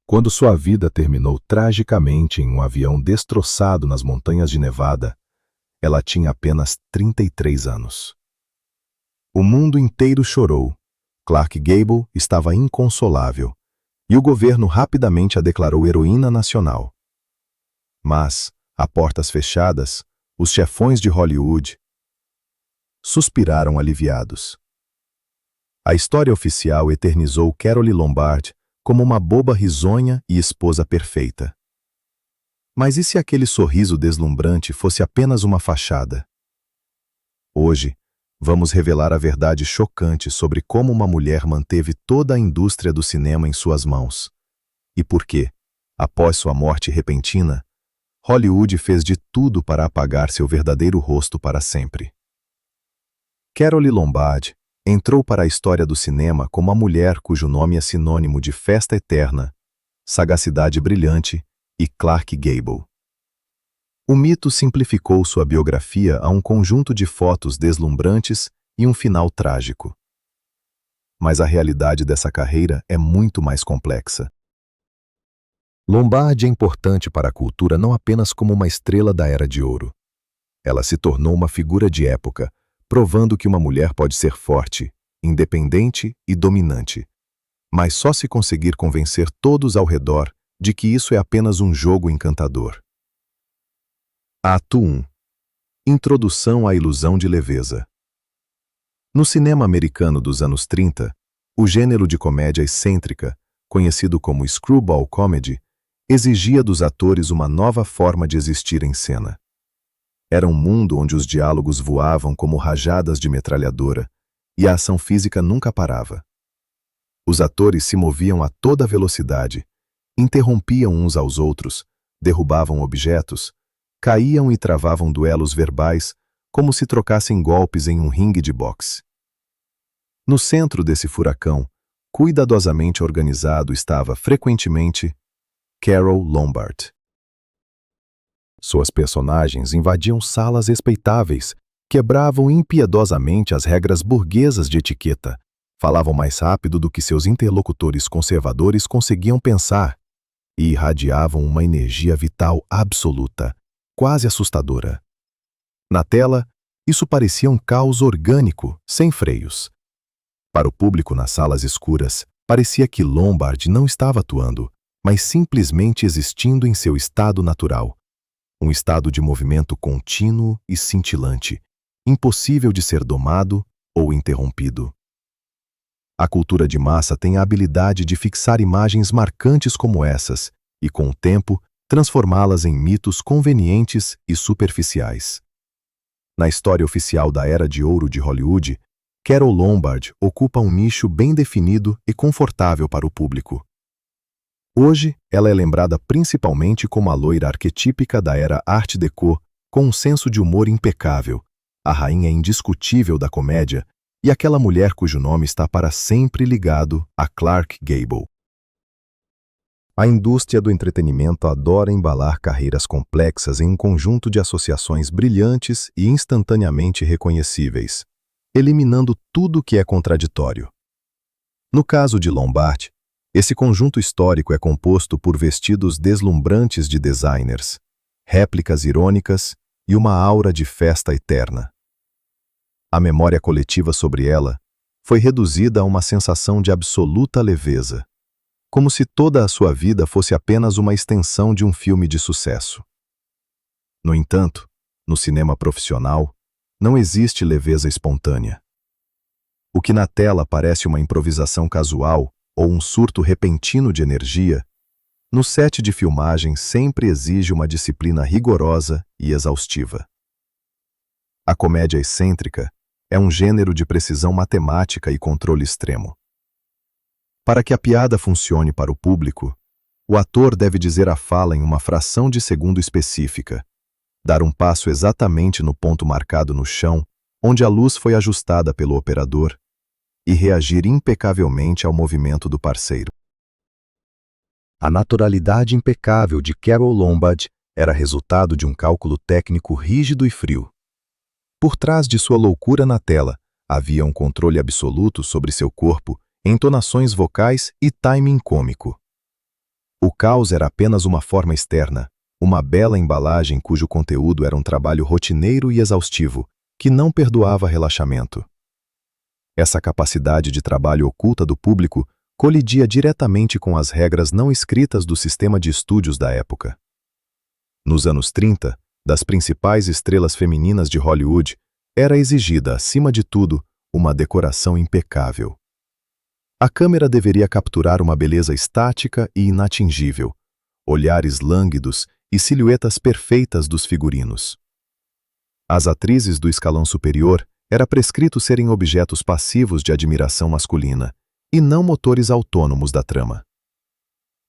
Quando sua vida terminou tragicamente em um avião destroçado nas montanhas de Nevada, ela tinha apenas 33 anos. O mundo inteiro chorou. Clark Gable estava inconsolável, e o governo rapidamente a declarou heroína nacional. Mas, a portas fechadas, os chefões de Hollywood suspiraram aliviados. A história oficial eternizou Carole Lombard como uma boba risonha e esposa perfeita. Mas e se aquele sorriso deslumbrante fosse apenas uma fachada? Hoje, vamos revelar a verdade chocante sobre como uma mulher manteve toda a indústria do cinema em suas mãos. E por que, após sua morte repentina, Hollywood fez de tudo para apagar seu verdadeiro rosto para sempre. Carole Lombard entrou para a história do cinema como a mulher cujo nome é sinônimo de festa eterna, sagacidade brilhante e Clark Gable. O mito simplificou sua biografia a um conjunto de fotos deslumbrantes e um final trágico. Mas a realidade dessa carreira é muito mais complexa. Lombard é importante para a cultura não apenas como uma estrela da Era de Ouro. Ela se tornou uma figura de época, provando que uma mulher pode ser forte, independente e dominante, mas só se conseguir convencer todos ao redor de que isso é apenas um jogo encantador. Ato 1. Introdução à ilusão de leveza. No cinema americano dos anos 30, o gênero de comédia excêntrica, conhecido como screwball comedy, exigia dos atores uma nova forma de existir em cena. Era um mundo onde os diálogos voavam como rajadas de metralhadora e a ação física nunca parava. Os atores se moviam a toda velocidade, interrompiam uns aos outros, derrubavam objetos, caíam e travavam duelos verbais como se trocassem golpes em um ringue de boxe. No centro desse furacão, cuidadosamente organizado, estava, frequentemente, Carole Lombard. Suas personagens invadiam salas respeitáveis, quebravam impiedosamente as regras burguesas de etiqueta, falavam mais rápido do que seus interlocutores conservadores conseguiam pensar e irradiavam uma energia vital absoluta, quase assustadora. Na tela, isso parecia um caos orgânico, sem freios. Para o público nas salas escuras, parecia que Lombard não estava atuando, mas simplesmente existindo em seu estado natural. Um estado de movimento contínuo e cintilante, impossível de ser domado ou interrompido. A cultura de massa tem a habilidade de fixar imagens marcantes como essas e, com o tempo, transformá-las em mitos convenientes e superficiais. Na história oficial da Era de Ouro de Hollywood, Carole Lombard ocupa um nicho bem definido e confortável para o público. Hoje, ela é lembrada principalmente como a loira arquetípica da era Art Deco, com um senso de humor impecável, a rainha indiscutível da comédia e aquela mulher cujo nome está para sempre ligado a Clark Gable. A indústria do entretenimento adora embalar carreiras complexas em um conjunto de associações brilhantes e instantaneamente reconhecíveis, eliminando tudo que é contraditório. No caso de Lombard, esse conjunto histórico é composto por vestidos deslumbrantes de designers, réplicas irônicas e uma aura de festa eterna. A memória coletiva sobre ela foi reduzida a uma sensação de absoluta leveza, como se toda a sua vida fosse apenas uma extensão de um filme de sucesso. No entanto, no cinema profissional, não existe leveza espontânea. O que na tela parece uma improvisação casual ou um surto repentino de energia, no set de filmagem sempre exige uma disciplina rigorosa e exaustiva. A comédia excêntrica é um gênero de precisão matemática e controle extremo. Para que a piada funcione para o público, o ator deve dizer a fala em uma fração de segundo específica, dar um passo exatamente no ponto marcado no chão, onde a luz foi ajustada pelo operador, e reagir impecavelmente ao movimento do parceiro. A naturalidade impecável de Carole Lombard era resultado de um cálculo técnico rígido e frio. Por trás de sua loucura na tela, havia um controle absoluto sobre seu corpo, entonações vocais e timing cômico. O caos era apenas uma forma externa, uma bela embalagem cujo conteúdo era um trabalho rotineiro e exaustivo, que não perdoava relaxamento. Essa capacidade de trabalho oculta do público colidia diretamente com as regras não escritas do sistema de estúdios da época. Nos anos 30, das principais estrelas femininas de Hollywood, era exigida, acima de tudo, uma decoração impecável. A câmera deveria capturar uma beleza estática e inatingível, olhares lânguidos e silhuetas perfeitas dos figurinos. Às atrizes do escalão superior era prescrito serem objetos passivos de admiração masculina, e não motores autônomos da trama.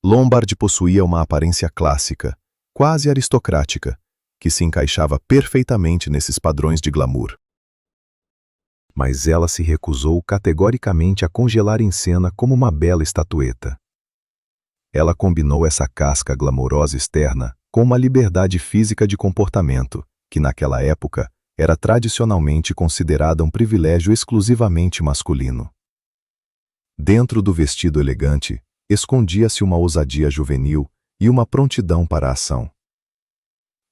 Lombard possuía uma aparência clássica, quase aristocrática, que se encaixava perfeitamente nesses padrões de glamour. Mas ela se recusou categoricamente a congelar em cena como uma bela estatueta. Ela combinou essa casca glamourosa externa com uma liberdade física de comportamento, que naquela época era tradicionalmente considerada um privilégio exclusivamente masculino. Dentro do vestido elegante, escondia-se uma ousadia juvenil e uma prontidão para a ação.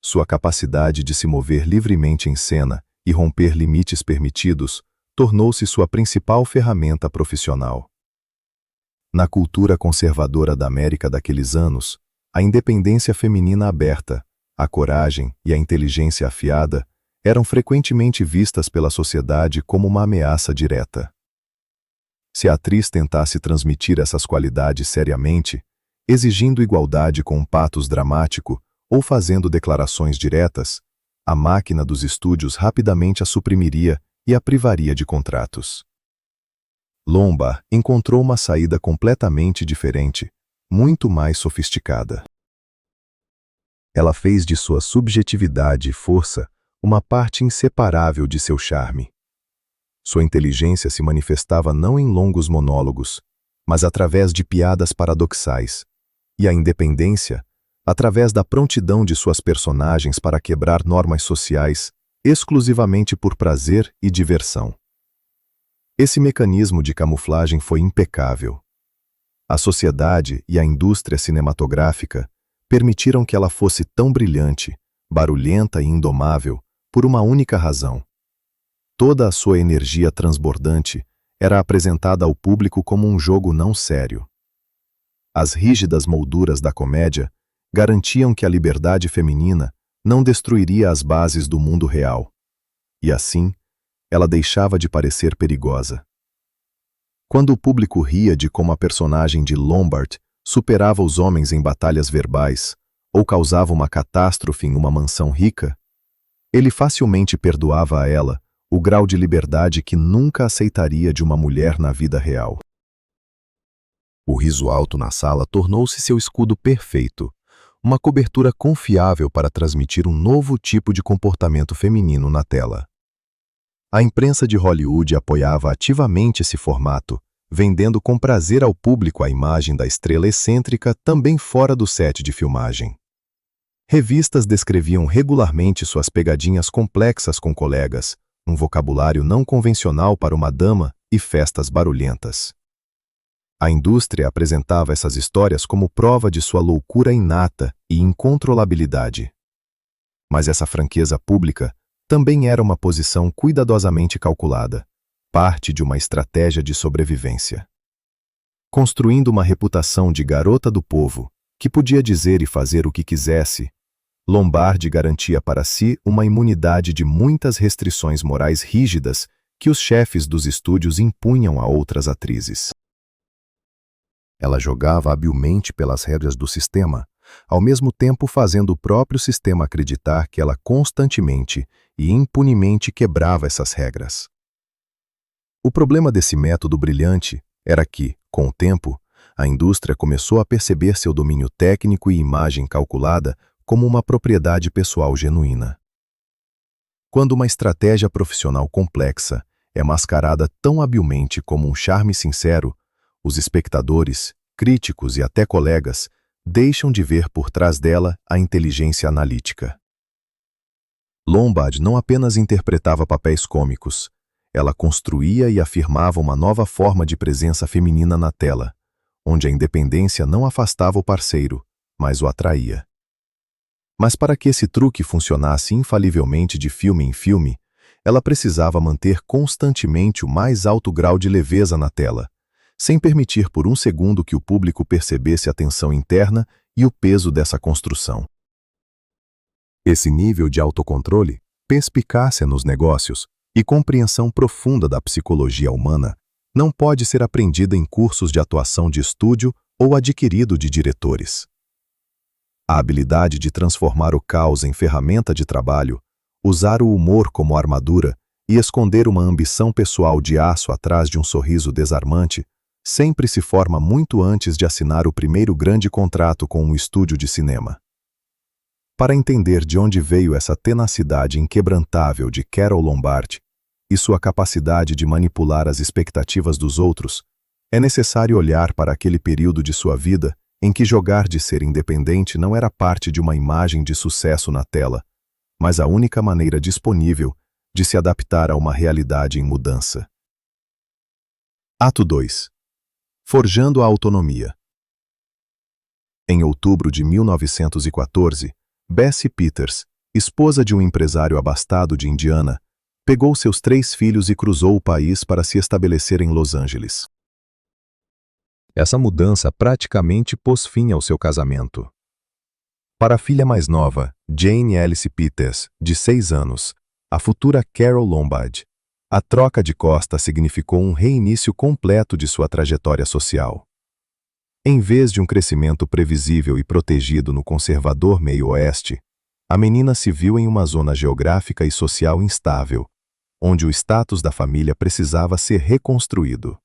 Sua capacidade de se mover livremente em cena e romper limites permitidos tornou-se sua principal ferramenta profissional. Na cultura conservadora da América daqueles anos, a independência feminina aberta, a coragem e a inteligência afiada eram frequentemente vistas pela sociedade como uma ameaça direta. Se a atriz tentasse transmitir essas qualidades seriamente, exigindo igualdade com um patos dramático ou fazendo declarações diretas, a máquina dos estúdios rapidamente a suprimiria e a privaria de contratos. Lombard encontrou uma saída completamente diferente, muito mais sofisticada. Ela fez de sua subjetividade e força uma parte inseparável de seu charme. Sua inteligência se manifestava não em longos monólogos, mas através de piadas paradoxais, e a independência, através da prontidão de suas personagens para quebrar normas sociais exclusivamente por prazer e diversão. Esse mecanismo de camuflagem foi impecável. A sociedade e a indústria cinematográfica permitiram que ela fosse tão brilhante, barulhenta e indomável por uma única razão. Toda a sua energia transbordante era apresentada ao público como um jogo não sério. As rígidas molduras da comédia garantiam que a liberdade feminina não destruiria as bases do mundo real. E assim, ela deixava de parecer perigosa. Quando o público ria de como a personagem de Lombard superava os homens em batalhas verbais ou causava uma catástrofe em uma mansão rica, ele facilmente perdoava a ela o grau de liberdade que nunca aceitaria de uma mulher na vida real. O riso alto na sala tornou-se seu escudo perfeito, uma cobertura confiável para transmitir um novo tipo de comportamento feminino na tela. A imprensa de Hollywood apoiava ativamente esse formato, vendendo com prazer ao público a imagem da estrela excêntrica também fora do set de filmagem. Revistas descreviam regularmente suas pegadinhas complexas com colegas, um vocabulário não convencional para uma dama e festas barulhentas. A indústria apresentava essas histórias como prova de sua loucura inata e incontrolabilidade. Mas essa franqueza pública também era uma posição cuidadosamente calculada, parte de uma estratégia de sobrevivência. Construindo uma reputação de garota do povo, que podia dizer e fazer o que quisesse, Lombard garantia para si uma imunidade de muitas restrições morais rígidas que os chefes dos estúdios impunham a outras atrizes. Ela jogava habilmente pelas regras do sistema, ao mesmo tempo fazendo o próprio sistema acreditar que ela constantemente e impunemente quebrava essas regras. O problema desse método brilhante era que, com o tempo, a indústria começou a perceber seu domínio técnico e imagem calculada como uma propriedade pessoal genuína. Quando uma estratégia profissional complexa é mascarada tão habilmente como um charme sincero, os espectadores, críticos e até colegas deixam de ver por trás dela a inteligência analítica. Lombard não apenas interpretava papéis cômicos, ela construía e afirmava uma nova forma de presença feminina na tela, onde a independência não afastava o parceiro, mais o atraía. Mas para que esse truque funcionasse infalivelmente de filme em filme, ela precisava manter constantemente o mais alto grau de leveza na tela, sem permitir por um segundo que o público percebesse a tensão interna e o peso dessa construção. Esse nível de autocontrole, perspicácia nos negócios e compreensão profunda da psicologia humana não pode ser aprendida em cursos de atuação de estúdio ou adquirido de diretores. A habilidade de transformar o caos em ferramenta de trabalho, usar o humor como armadura e esconder uma ambição pessoal de aço atrás de um sorriso desarmante sempre se forma muito antes de assinar o primeiro grande contrato com um estúdio de cinema. Para entender de onde veio essa tenacidade inquebrantável de Carole Lombard e sua capacidade de manipular as expectativas dos outros, é necessário olhar para aquele período de sua vida em que jogar de ser independente não era parte de uma imagem de sucesso na tela, mas a única maneira disponível de se adaptar a uma realidade em mudança. Ato 2. Forjando a autonomia. Em outubro de 1914, Bessie Peters, esposa de um empresário abastado de Indiana, pegou seus 3 filhos e cruzou o país para se estabelecer em Los Angeles. Essa mudança praticamente pôs fim ao seu casamento. Para a filha mais nova, Jane Alice Peters, de 6 anos, a futura Carole Lombard, a troca de costa significou um reinício completo de sua trajetória social. Em vez de um crescimento previsível e protegido no conservador meio-oeste, a menina se viu em uma zona geográfica e social instável, onde o status da família precisava ser reconstruído.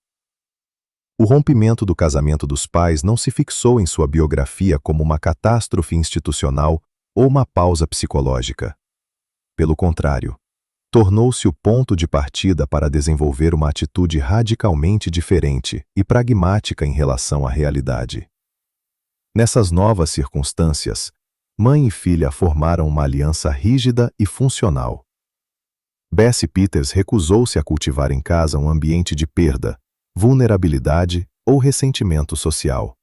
O rompimento do casamento dos pais não se fixou em sua biografia como uma catástrofe institucional ou uma pausa psicológica. Pelo contrário, tornou-se o ponto de partida para desenvolver uma atitude radicalmente diferente e pragmática em relação à realidade. Nessas novas circunstâncias, mãe e filha formaram uma aliança rígida e funcional. Bessie Peters recusou-se a cultivar em casa um ambiente de perda, vulnerabilidade ou ressentimento social.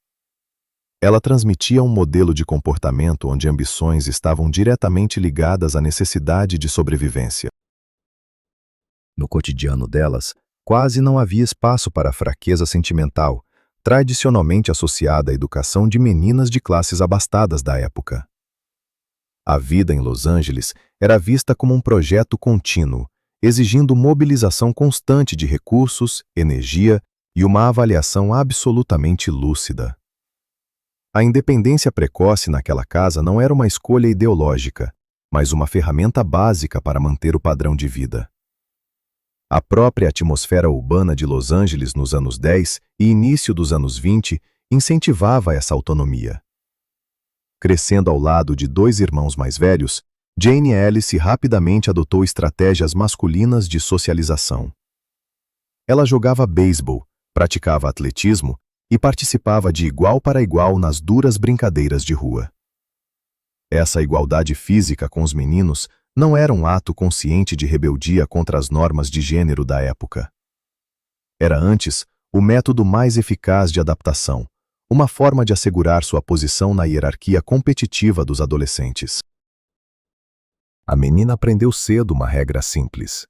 Ela transmitia um modelo de comportamento onde ambições estavam diretamente ligadas à necessidade de sobrevivência. No cotidiano delas, quase não havia espaço para a fraqueza sentimental, tradicionalmente associada à educação de meninas de classes abastadas da época. A vida em Los Angeles era vista como um projeto contínuo, exigindo mobilização constante de recursos, energia e uma avaliação absolutamente lúcida. A independência precoce naquela casa não era uma escolha ideológica, mas uma ferramenta básica para manter o padrão de vida. A própria atmosfera urbana de Los Angeles nos anos 10 e início dos anos 20 incentivava essa autonomia. Crescendo ao lado de 2 irmãos mais velhos, Jane Alice rapidamente adotou estratégias masculinas de socialização. Ela jogava beisebol, praticava atletismo e participava de igual para igual nas duras brincadeiras de rua. Essa igualdade física com os meninos não era um ato consciente de rebeldia contra as normas de gênero da época. Era antes o método mais eficaz de adaptação, uma forma de assegurar sua posição na hierarquia competitiva dos adolescentes. A menina aprendeu cedo uma regra simples: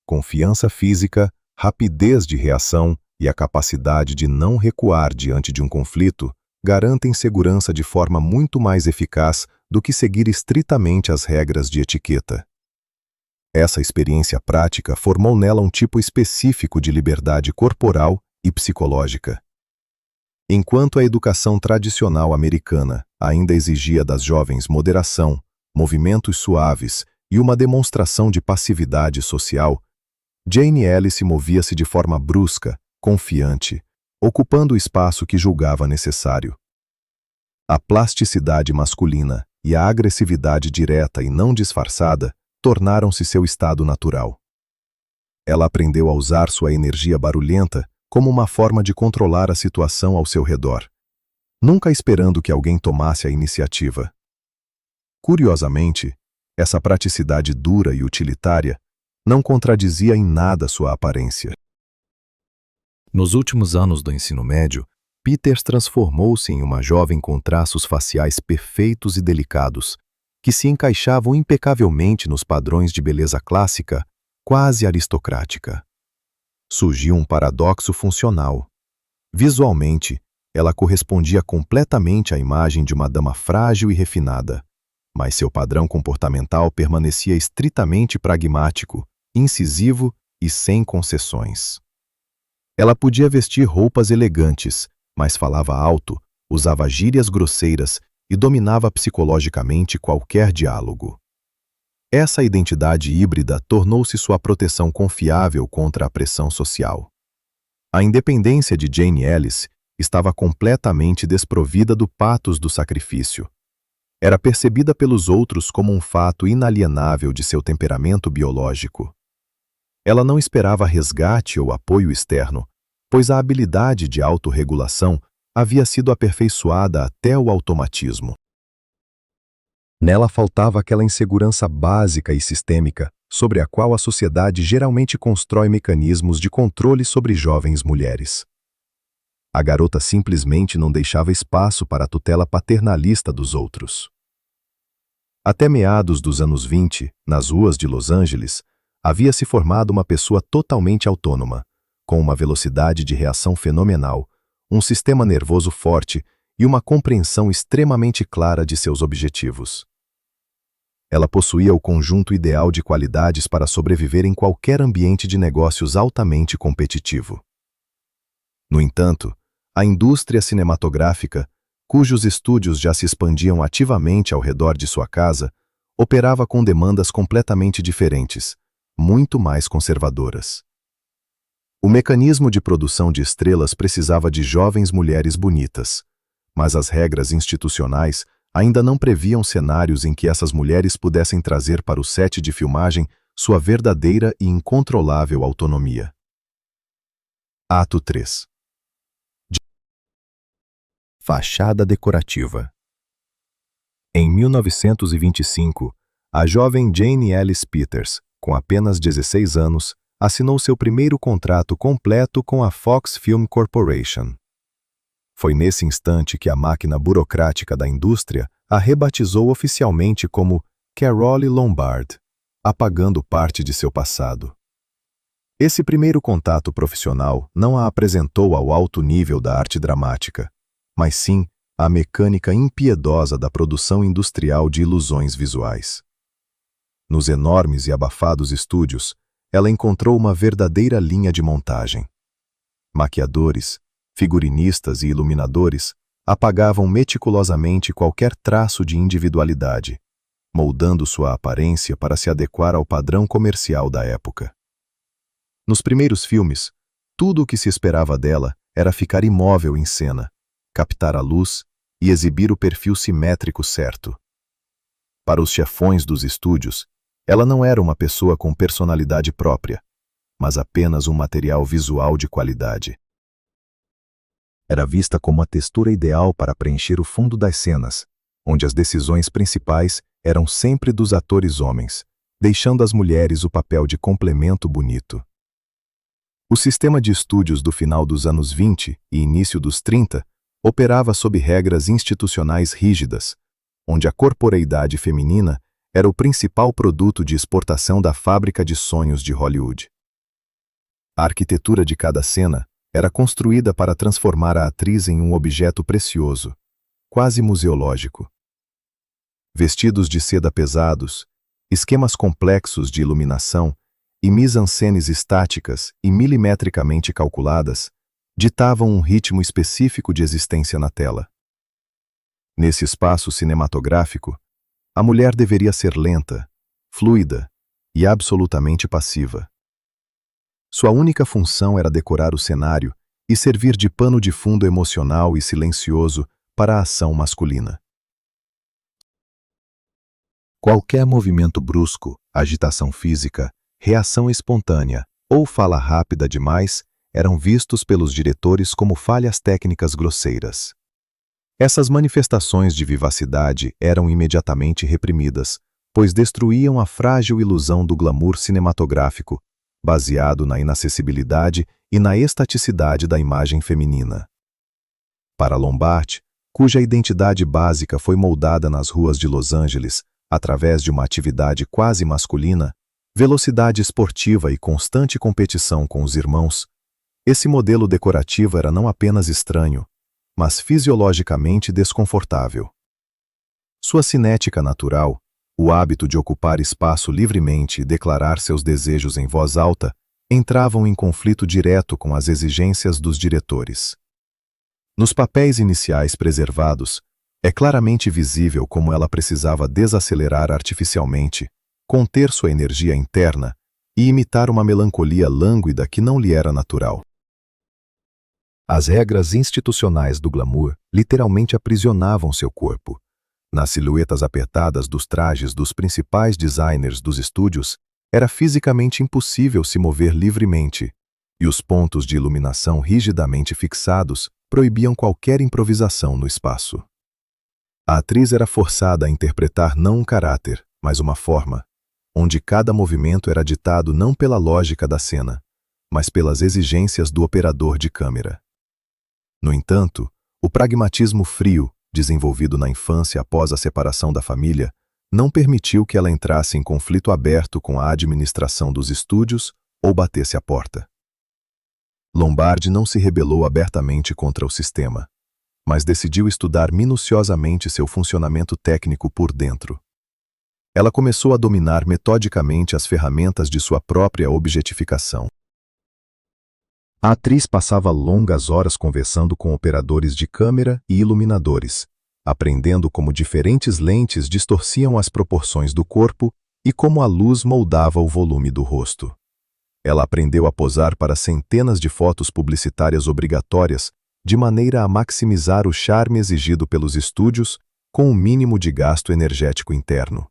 confiança física, rapidez de reação e a capacidade de não recuar diante de um conflito garantem segurança de forma muito mais eficaz do que seguir estritamente as regras de etiqueta. Essa experiência prática formou nela um tipo específico de liberdade corporal e psicológica. Enquanto a educação tradicional americana ainda exigia das jovens moderação, movimentos suaves e uma demonstração de passividade social, Jane Alice movia-se de forma brusca, confiante, ocupando o espaço que julgava necessário. A plasticidade masculina e a agressividade direta e não disfarçada tornaram-se seu estado natural. Ela aprendeu a usar sua energia barulhenta como uma forma de controlar a situação ao seu redor, nunca esperando que alguém tomasse a iniciativa. Curiosamente, essa praticidade dura e utilitária não contradizia em nada sua aparência. Nos últimos anos do ensino médio, Peters transformou-se em uma jovem com traços faciais perfeitos e delicados, que se encaixavam impecavelmente nos padrões de beleza clássica, quase aristocrática. Surgiu um paradoxo funcional. Visualmente, ela correspondia completamente à imagem de uma dama frágil e refinada, mas seu padrão comportamental permanecia estritamente pragmático, incisivo e sem concessões. Ela podia vestir roupas elegantes, mas falava alto, usava gírias grosseiras e dominava psicologicamente qualquer diálogo. Essa identidade híbrida tornou-se sua proteção confiável contra a pressão social. A independência de Jane Ellis estava completamente desprovida do patos do sacrifício. Era percebida pelos outros como um fato inalienável de seu temperamento biológico. Ela não esperava resgate ou apoio externo, pois a habilidade de autorregulação havia sido aperfeiçoada até o automatismo. Nela faltava aquela insegurança básica e sistêmica sobre a qual a sociedade geralmente constrói mecanismos de controle sobre jovens mulheres. A garota simplesmente não deixava espaço para a tutela paternalista dos outros. Até meados dos anos 20, nas ruas de Los Angeles, havia se formado uma pessoa totalmente autônoma, com uma velocidade de reação fenomenal, um sistema nervoso forte e uma compreensão extremamente clara de seus objetivos. Ela possuía o conjunto ideal de qualidades para sobreviver em qualquer ambiente de negócios altamente competitivo. No entanto, a indústria cinematográfica, cujos estúdios já se expandiam ativamente ao redor de sua casa, operava com demandas completamente diferentes, muito mais conservadoras. O mecanismo de produção de estrelas precisava de jovens mulheres bonitas, mas as regras institucionais ainda não previam cenários em que essas mulheres pudessem trazer para o set de filmagem sua verdadeira e incontrolável autonomia. Ato 3. Fachada decorativa. Em 1925, a jovem Jane Ellis Peters, com apenas 16 anos, assinou seu primeiro contrato completo com a Fox Film Corporation. Foi nesse instante que a máquina burocrática da indústria a rebatizou oficialmente como Carole Lombard, apagando parte de seu passado. Esse primeiro contato profissional não a apresentou ao alto nível da arte dramática, mas sim à mecânica impiedosa da produção industrial de ilusões visuais. Nos enormes e abafados estúdios, ela encontrou uma verdadeira linha de montagem. Maquiadores, figurinistas e iluminadores apagavam meticulosamente qualquer traço de individualidade, moldando sua aparência para se adequar ao padrão comercial da época. Nos primeiros filmes, tudo o que se esperava dela era ficar imóvel em cena, captar a luz e exibir o perfil simétrico certo. Para os chefões dos estúdios, ela não era uma pessoa com personalidade própria, mas apenas um material visual de qualidade. Era vista como a textura ideal para preencher o fundo das cenas, onde as decisões principais eram sempre dos atores homens, deixando às mulheres o papel de complemento bonito. O sistema de estúdios do final dos anos 20 e início dos 30 operava sob regras institucionais rígidas, onde a corporeidade feminina era o principal produto de exportação da fábrica de sonhos de Hollywood. A arquitetura de cada cena era construída para transformar a atriz em um objeto precioso, quase museológico. Vestidos de seda pesados, esquemas complexos de iluminação e mise-en-scènes estáticas e milimetricamente calculadas ditavam um ritmo específico de existência na tela. Nesse espaço cinematográfico, a mulher deveria ser lenta, fluida e absolutamente passiva. Sua única função era decorar o cenário e servir de pano de fundo emocional e silencioso para a ação masculina. Qualquer movimento brusco, agitação física, reação espontânea ou fala rápida demais eram vistos pelos diretores como falhas técnicas grosseiras. Essas manifestações de vivacidade eram imediatamente reprimidas, pois destruíam a frágil ilusão do glamour cinematográfico, baseado na inacessibilidade e na estaticidade da imagem feminina. Para Lombard, cuja identidade básica foi moldada nas ruas de Los Angeles através de uma atividade quase masculina, velocidade esportiva e constante competição com os irmãos, esse modelo decorativo era não apenas estranho, mas fisiologicamente desconfortável. Sua cinética natural, o hábito de ocupar espaço livremente e declarar seus desejos em voz alta, entravam em conflito direto com as exigências dos diretores. Nos papéis iniciais preservados, é claramente visível como ela precisava desacelerar artificialmente, conter sua energia interna e imitar uma melancolia lânguida que não lhe era natural. As regras institucionais do glamour literalmente aprisionavam seu corpo. Nas silhuetas apertadas dos trajes dos principais designers dos estúdios, era fisicamente impossível se mover livremente, e os pontos de iluminação rigidamente fixados proibiam qualquer improvisação no espaço. A atriz era forçada a interpretar não um caráter, mas uma forma, onde cada movimento era ditado não pela lógica da cena, mas pelas exigências do operador de câmera. No entanto, o pragmatismo frio, desenvolvido na infância após a separação da família, não permitiu que ela entrasse em conflito aberto com a administração dos estúdios ou batesse à porta. Lombard não se rebelou abertamente contra o sistema, mas decidiu estudar minuciosamente seu funcionamento técnico por dentro. Ela começou a dominar metodicamente as ferramentas de sua própria objetificação. A atriz passava longas horas conversando com operadores de câmera e iluminadores, aprendendo como diferentes lentes distorciam as proporções do corpo e como a luz moldava o volume do rosto. Ela aprendeu a posar para centenas de fotos publicitárias obrigatórias, de maneira a maximizar o charme exigido pelos estúdios com o mínimo de gasto energético interno.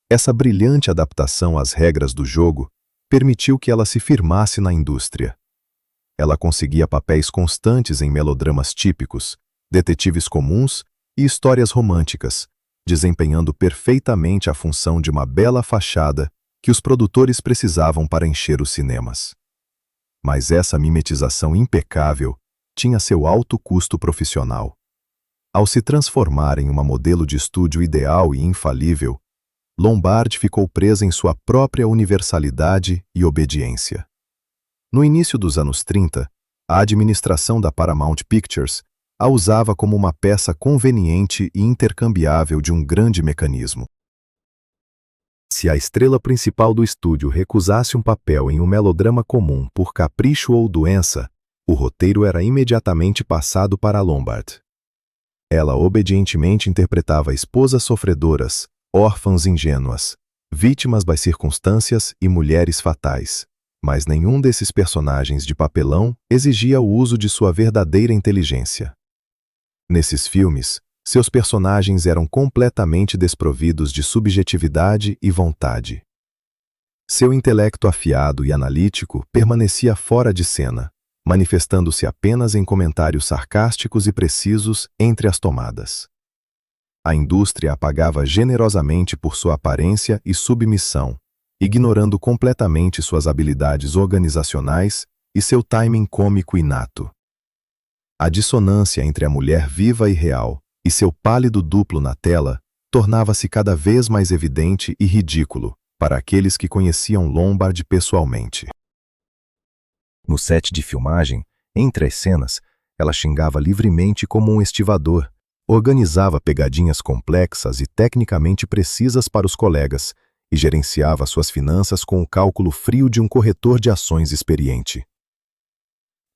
Essa brilhante adaptação às regras do jogo permitiu que ela se firmasse na indústria. Ela conseguia papéis constantes em melodramas típicos, detetives comuns e histórias românticas, desempenhando perfeitamente a função de uma bela fachada que os produtores precisavam para encher os cinemas. Mas essa mimetização impecável tinha seu alto custo profissional. Ao se transformar em uma modelo de estúdio ideal e infalível, Lombard ficou presa em sua própria universalidade e obediência. No início dos anos 30, a administração da Paramount Pictures a usava como uma peça conveniente e intercambiável de um grande mecanismo. Se a estrela principal do estúdio recusasse um papel em um melodrama comum por capricho ou doença, o roteiro era imediatamente passado para Lombard. Ela obedientemente interpretava esposas sofredoras, órfãs ingênuas, vítimas das circunstâncias e mulheres fatais. Mas nenhum desses personagens de papelão exigia o uso de sua verdadeira inteligência. Nesses filmes, seus personagens eram completamente desprovidos de subjetividade e vontade. Seu intelecto afiado e analítico permanecia fora de cena, manifestando-se apenas em comentários sarcásticos e precisos entre as tomadas. A indústria a pagava generosamente por sua aparência e submissão, ignorando completamente suas habilidades organizacionais e seu timing cômico inato. A dissonância entre a mulher viva e real e seu pálido duplo na tela tornava-se cada vez mais evidente e ridículo para aqueles que conheciam Lombard pessoalmente. No set de filmagem, entre as cenas, ela xingava livremente como um estivador, organizava pegadinhas complexas e tecnicamente precisas para os colegas, e gerenciava suas finanças com o cálculo frio de um corretor de ações experiente.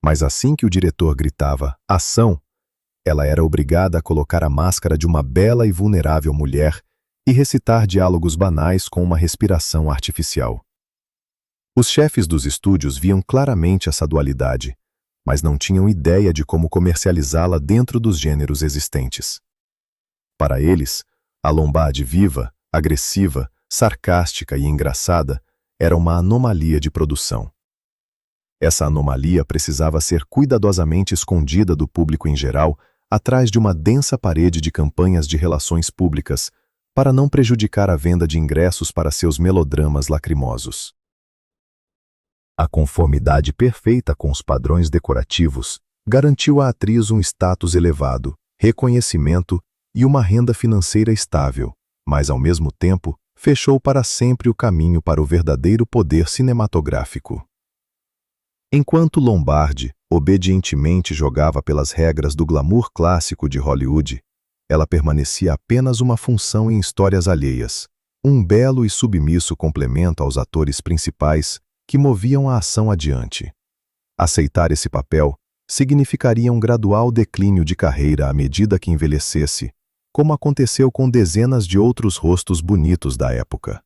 Mas assim que o diretor gritava "ação", ela era obrigada a colocar a máscara de uma bela e vulnerável mulher e recitar diálogos banais com uma respiração artificial. Os chefes dos estúdios viam claramente essa dualidade, mas não tinham ideia de como comercializá-la dentro dos gêneros existentes. Para eles, a Lombard viva, agressiva, sarcástica e engraçada era uma anomalia de produção. Essa anomalia precisava ser cuidadosamente escondida do público em geral atrás de uma densa parede de campanhas de relações públicas para não prejudicar a venda de ingressos para seus melodramas lacrimosos. A conformidade perfeita com os padrões decorativos garantiu à atriz um status elevado, reconhecimento e uma renda financeira estável, mas, ao mesmo tempo, fechou para sempre o caminho para o verdadeiro poder cinematográfico. Enquanto Lombardi obedientemente jogava pelas regras do glamour clássico de Hollywood, ela permanecia apenas uma função em histórias alheias, um belo e submisso complemento aos atores principais que moviam a ação adiante. Aceitar esse papel significaria um gradual declínio de carreira à medida que envelhecesse, como aconteceu com dezenas de outros rostos bonitos da época.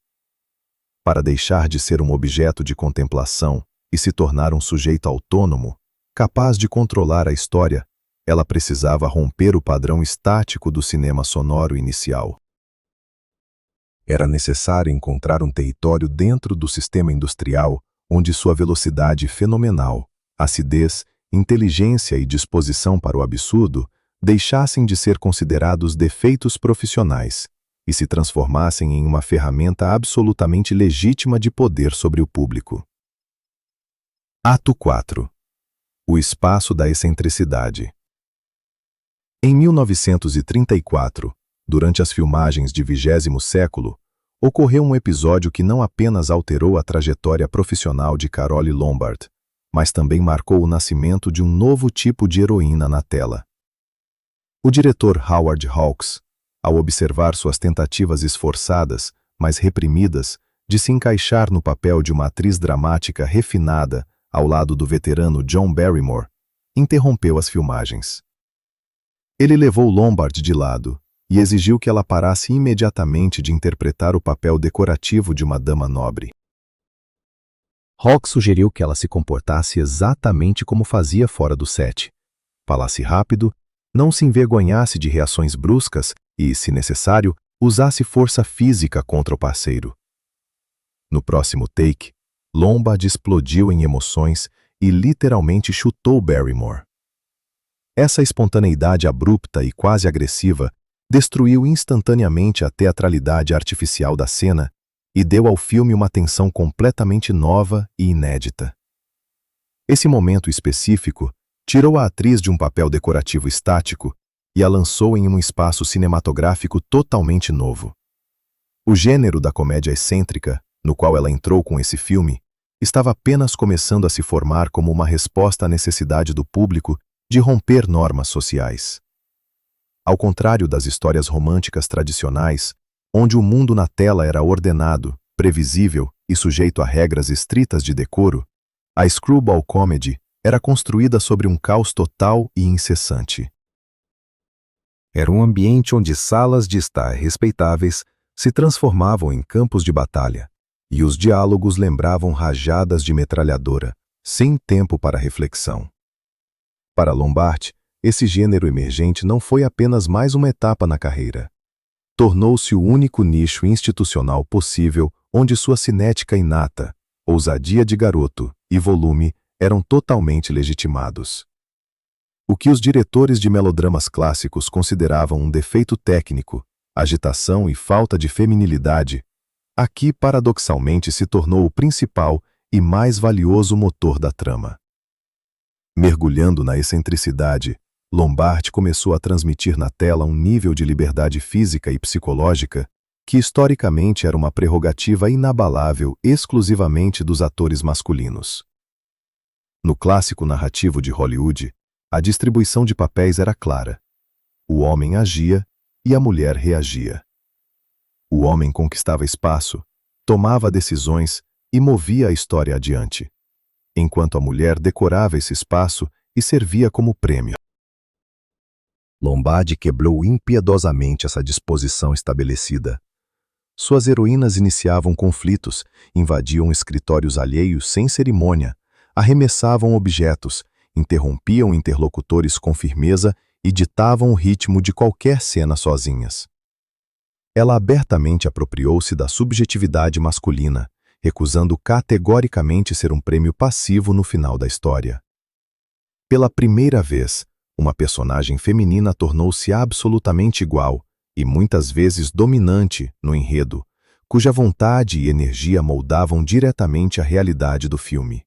Para deixar de ser um objeto de contemplação e se tornar um sujeito autônomo, capaz de controlar a história, ela precisava romper o padrão estático do cinema sonoro inicial. Era necessário encontrar um território dentro do sistema industrial onde sua velocidade fenomenal, acidez, inteligência e disposição para o absurdo deixassem de ser considerados defeitos profissionais e se transformassem em uma ferramenta absolutamente legítima de poder sobre o público. Ato 4. O espaço da excentricidade. Em 1934, durante as filmagens de 20º século, ocorreu um episódio que não apenas alterou a trajetória profissional de Carole Lombard, mas também marcou o nascimento de um novo tipo de heroína na tela. O diretor Howard Hawks, ao observar suas tentativas esforçadas, mas reprimidas, de se encaixar no papel de uma atriz dramática refinada ao lado do veterano John Barrymore, interrompeu as filmagens. Ele levou Lombard de lado e exigiu que ela parasse imediatamente de interpretar o papel decorativo de uma dama nobre. Hawks sugeriu que ela se comportasse exatamente como fazia fora do set. Falasse rápido, não se envergonhasse de reações bruscas e, se necessário, usasse força física contra o parceiro. No próximo take, Lombard explodiu em emoções e literalmente chutou Barrymore. Essa espontaneidade abrupta e quase agressiva destruiu instantaneamente a teatralidade artificial da cena e deu ao filme uma tensão completamente nova e inédita. Esse momento específico tirou a atriz de um papel decorativo estático e a lançou em um espaço cinematográfico totalmente novo. O gênero da comédia excêntrica, no qual ela entrou com esse filme, estava apenas começando a se formar como uma resposta à necessidade do público de romper normas sociais. Ao contrário das histórias românticas tradicionais, onde o mundo na tela era ordenado, previsível e sujeito a regras estritas de decoro, a screwball comedy era construída sobre um caos total e incessante. Era um ambiente onde salas de estar respeitáveis se transformavam em campos de batalha, e os diálogos lembravam rajadas de metralhadora, sem tempo para reflexão. Para Lombard, esse gênero emergente não foi apenas mais uma etapa na carreira. Tornou-se o único nicho institucional possível onde sua cinética inata, ousadia de garoto e volume eram totalmente legitimados. O que os diretores de melodramas clássicos consideravam um defeito técnico, agitação e falta de feminilidade, aqui paradoxalmente se tornou o principal e mais valioso motor da trama. Mergulhando na excentricidade, Lombard começou a transmitir na tela um nível de liberdade física e psicológica que historicamente era uma prerrogativa inabalável exclusivamente dos atores masculinos. No clássico narrativo de Hollywood, a distribuição de papéis era clara. O homem agia e a mulher reagia. O homem conquistava espaço, tomava decisões e movia a história adiante, enquanto a mulher decorava esse espaço e servia como prêmio. Lombard quebrou impiedosamente essa disposição estabelecida. Suas heroínas iniciavam conflitos, invadiam escritórios alheios sem cerimônia, arremessavam objetos, interrompiam interlocutores com firmeza e ditavam o ritmo de qualquer cena sozinhas. Ela abertamente apropriou-se da subjetividade masculina, recusando categoricamente ser um prêmio passivo no final da história. Pela primeira vez, uma personagem feminina tornou-se absolutamente igual e muitas vezes dominante no enredo, cuja vontade e energia moldavam diretamente a realidade do filme.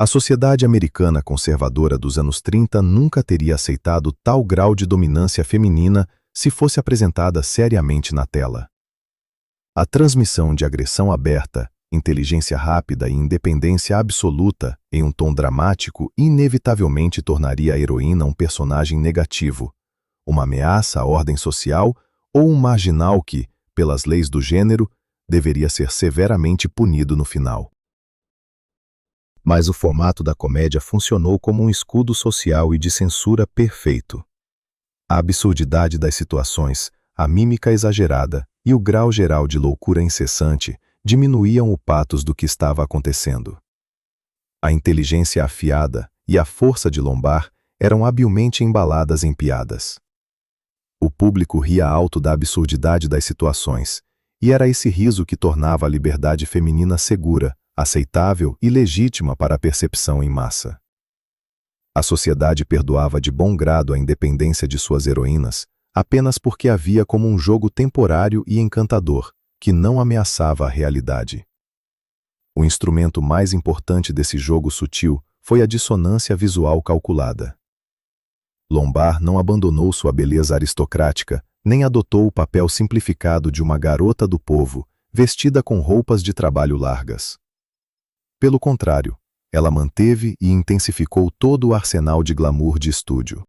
A sociedade americana conservadora dos anos 30 nunca teria aceitado tal grau de dominância feminina se fosse apresentada seriamente na tela. A transmissão de agressão aberta, inteligência rápida e independência absoluta em um tom dramático inevitavelmente tornaria a heroína um personagem negativo, uma ameaça à ordem social ou um marginal que, pelas leis do gênero, deveria ser severamente punido no final. Mas o formato da comédia funcionou como um escudo social e de censura perfeito. A absurdidade das situações, a mímica exagerada e o grau geral de loucura incessante diminuíam o pathos do que estava acontecendo. A inteligência afiada e a força de Lombard eram habilmente embaladas em piadas. O público ria alto da absurdidade das situações, e era esse riso que tornava a liberdade feminina segura, aceitável e legítima para a percepção em massa. A sociedade perdoava de bom grado a independência de suas heroínas, apenas porque havia como um jogo temporário e encantador, que não ameaçava a realidade. O instrumento mais importante desse jogo sutil foi a dissonância visual calculada. Lombard não abandonou sua beleza aristocrática, nem adotou o papel simplificado de uma garota do povo, vestida com roupas de trabalho largas. Pelo contrário, ela manteve e intensificou todo o arsenal de glamour de estúdio.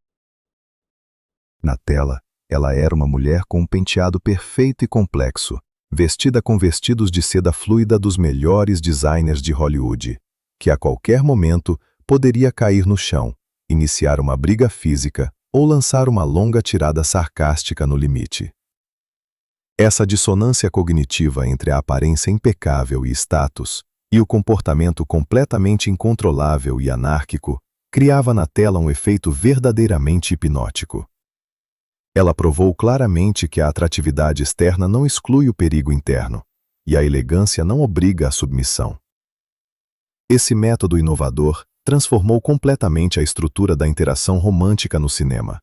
Na tela, ela era uma mulher com um penteado perfeito e complexo, vestida com vestidos de seda fluida dos melhores designers de Hollywood, que a qualquer momento poderia cair no chão, iniciar uma briga física ou lançar uma longa tirada sarcástica no limite. Essa dissonância cognitiva entre a aparência impecável e status e o comportamento completamente incontrolável e anárquico criava na tela um efeito verdadeiramente hipnótico. Ela provou claramente que a atratividade externa não exclui o perigo interno, e a elegância não obriga à submissão. Esse método inovador transformou completamente a estrutura da interação romântica no cinema.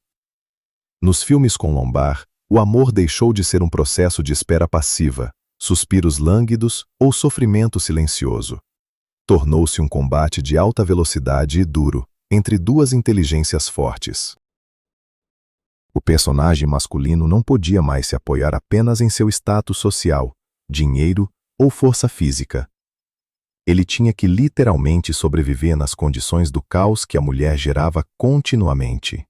Nos filmes com Lombard, o amor deixou de ser um processo de espera passiva, suspiros lânguidos ou sofrimento silencioso. Tornou-se um combate de alta velocidade e duro entre duas inteligências fortes. O personagem masculino não podia mais se apoiar apenas em seu status social, dinheiro ou força física. Ele tinha que literalmente sobreviver nas condições do caos que a mulher gerava continuamente.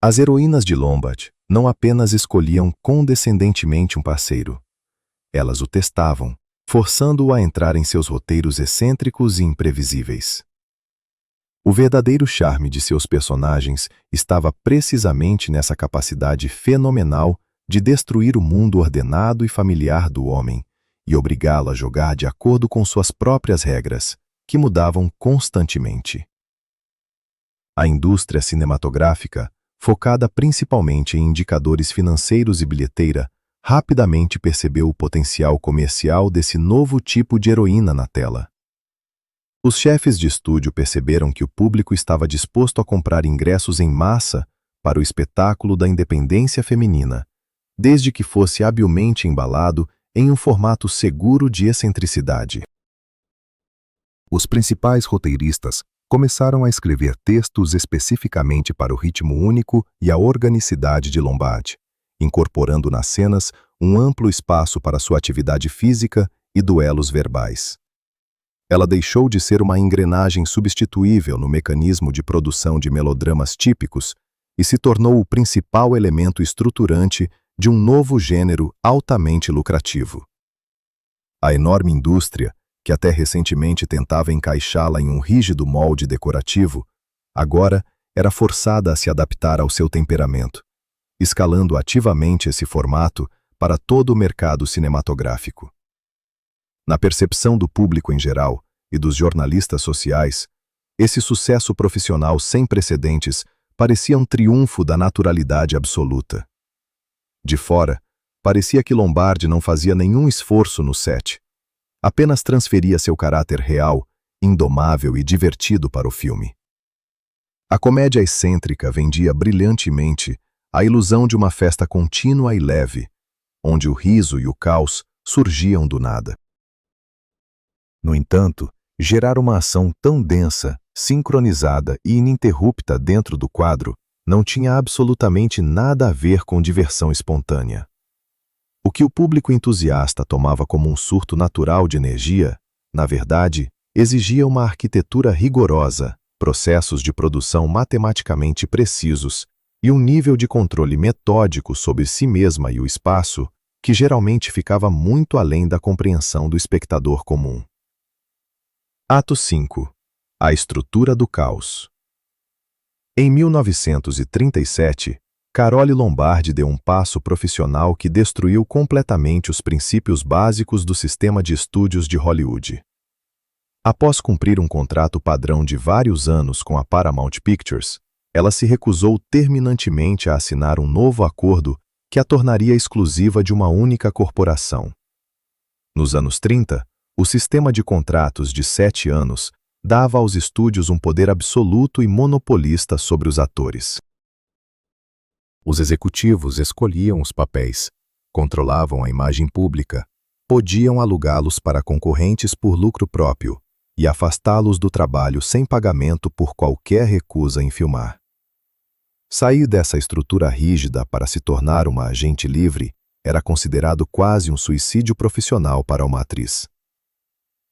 As heroínas de Lombard não apenas escolhiam condescendentemente um parceiro. Elas o testavam, forçando-o a entrar em seus roteiros excêntricos e imprevisíveis. O verdadeiro charme de seus personagens estava precisamente nessa capacidade fenomenal de destruir o mundo ordenado e familiar do homem e obrigá-lo a jogar de acordo com suas próprias regras, que mudavam constantemente. A indústria cinematográfica, focada principalmente em indicadores financeiros e bilheteira, rapidamente percebeu o potencial comercial desse novo tipo de heroína na tela. Os chefes de estúdio perceberam que o público estava disposto a comprar ingressos em massa para o espetáculo da independência feminina, desde que fosse habilmente embalado em um formato seguro de excentricidade. Os principais roteiristas começaram a escrever textos especificamente para o ritmo único e a organicidade de Lombard, incorporando nas cenas um amplo espaço para sua atividade física e duelos verbais. Ela deixou de ser uma engrenagem substituível no mecanismo de produção de melodramas típicos e se tornou o principal elemento estruturante de um novo gênero altamente lucrativo. A enorme indústria, que até recentemente tentava encaixá-la em um rígido molde decorativo, agora era forçada a se adaptar ao seu temperamento, escalando ativamente esse formato para todo o mercado cinematográfico. Na percepção do público em geral e dos jornalistas sociais, esse sucesso profissional sem precedentes parecia um triunfo da naturalidade absoluta. De fora, parecia que Lombard não fazia nenhum esforço no set. Apenas transferia seu caráter real, indomável e divertido para o filme. A comédia excêntrica vendia brilhantemente a ilusão de uma festa contínua e leve, onde o riso e o caos surgiam do nada. No entanto, Gerar uma ação tão densa, sincronizada e ininterrupta dentro do quadro não tinha absolutamente nada a ver com diversão espontânea. O que o público entusiasta tomava como um surto natural de energia, na verdade, exigia uma arquitetura rigorosa, processos de produção matematicamente precisos e um nível de controle metódico sobre si mesma e o espaço que geralmente ficava muito além da compreensão do espectador comum. Ato 5. A estrutura do caos. Em 1937, Carole Lombardi deu um passo profissional que destruiu completamente os princípios básicos do sistema de estúdios de Hollywood. Após cumprir um contrato padrão de vários anos com a Paramount Pictures, ela se recusou terminantemente a assinar um novo acordo que a tornaria exclusiva de uma única corporação. Nos anos 30, o sistema de contratos de 7 anos dava aos estúdios um poder absoluto e monopolista sobre os atores. Os executivos escolhiam os papéis, controlavam a imagem pública, podiam alugá-los para concorrentes por lucro próprio e afastá-los do trabalho sem pagamento por qualquer recusa em filmar. Sair dessa estrutura rígida para se tornar uma agente livre era considerado quase um suicídio profissional para uma atriz.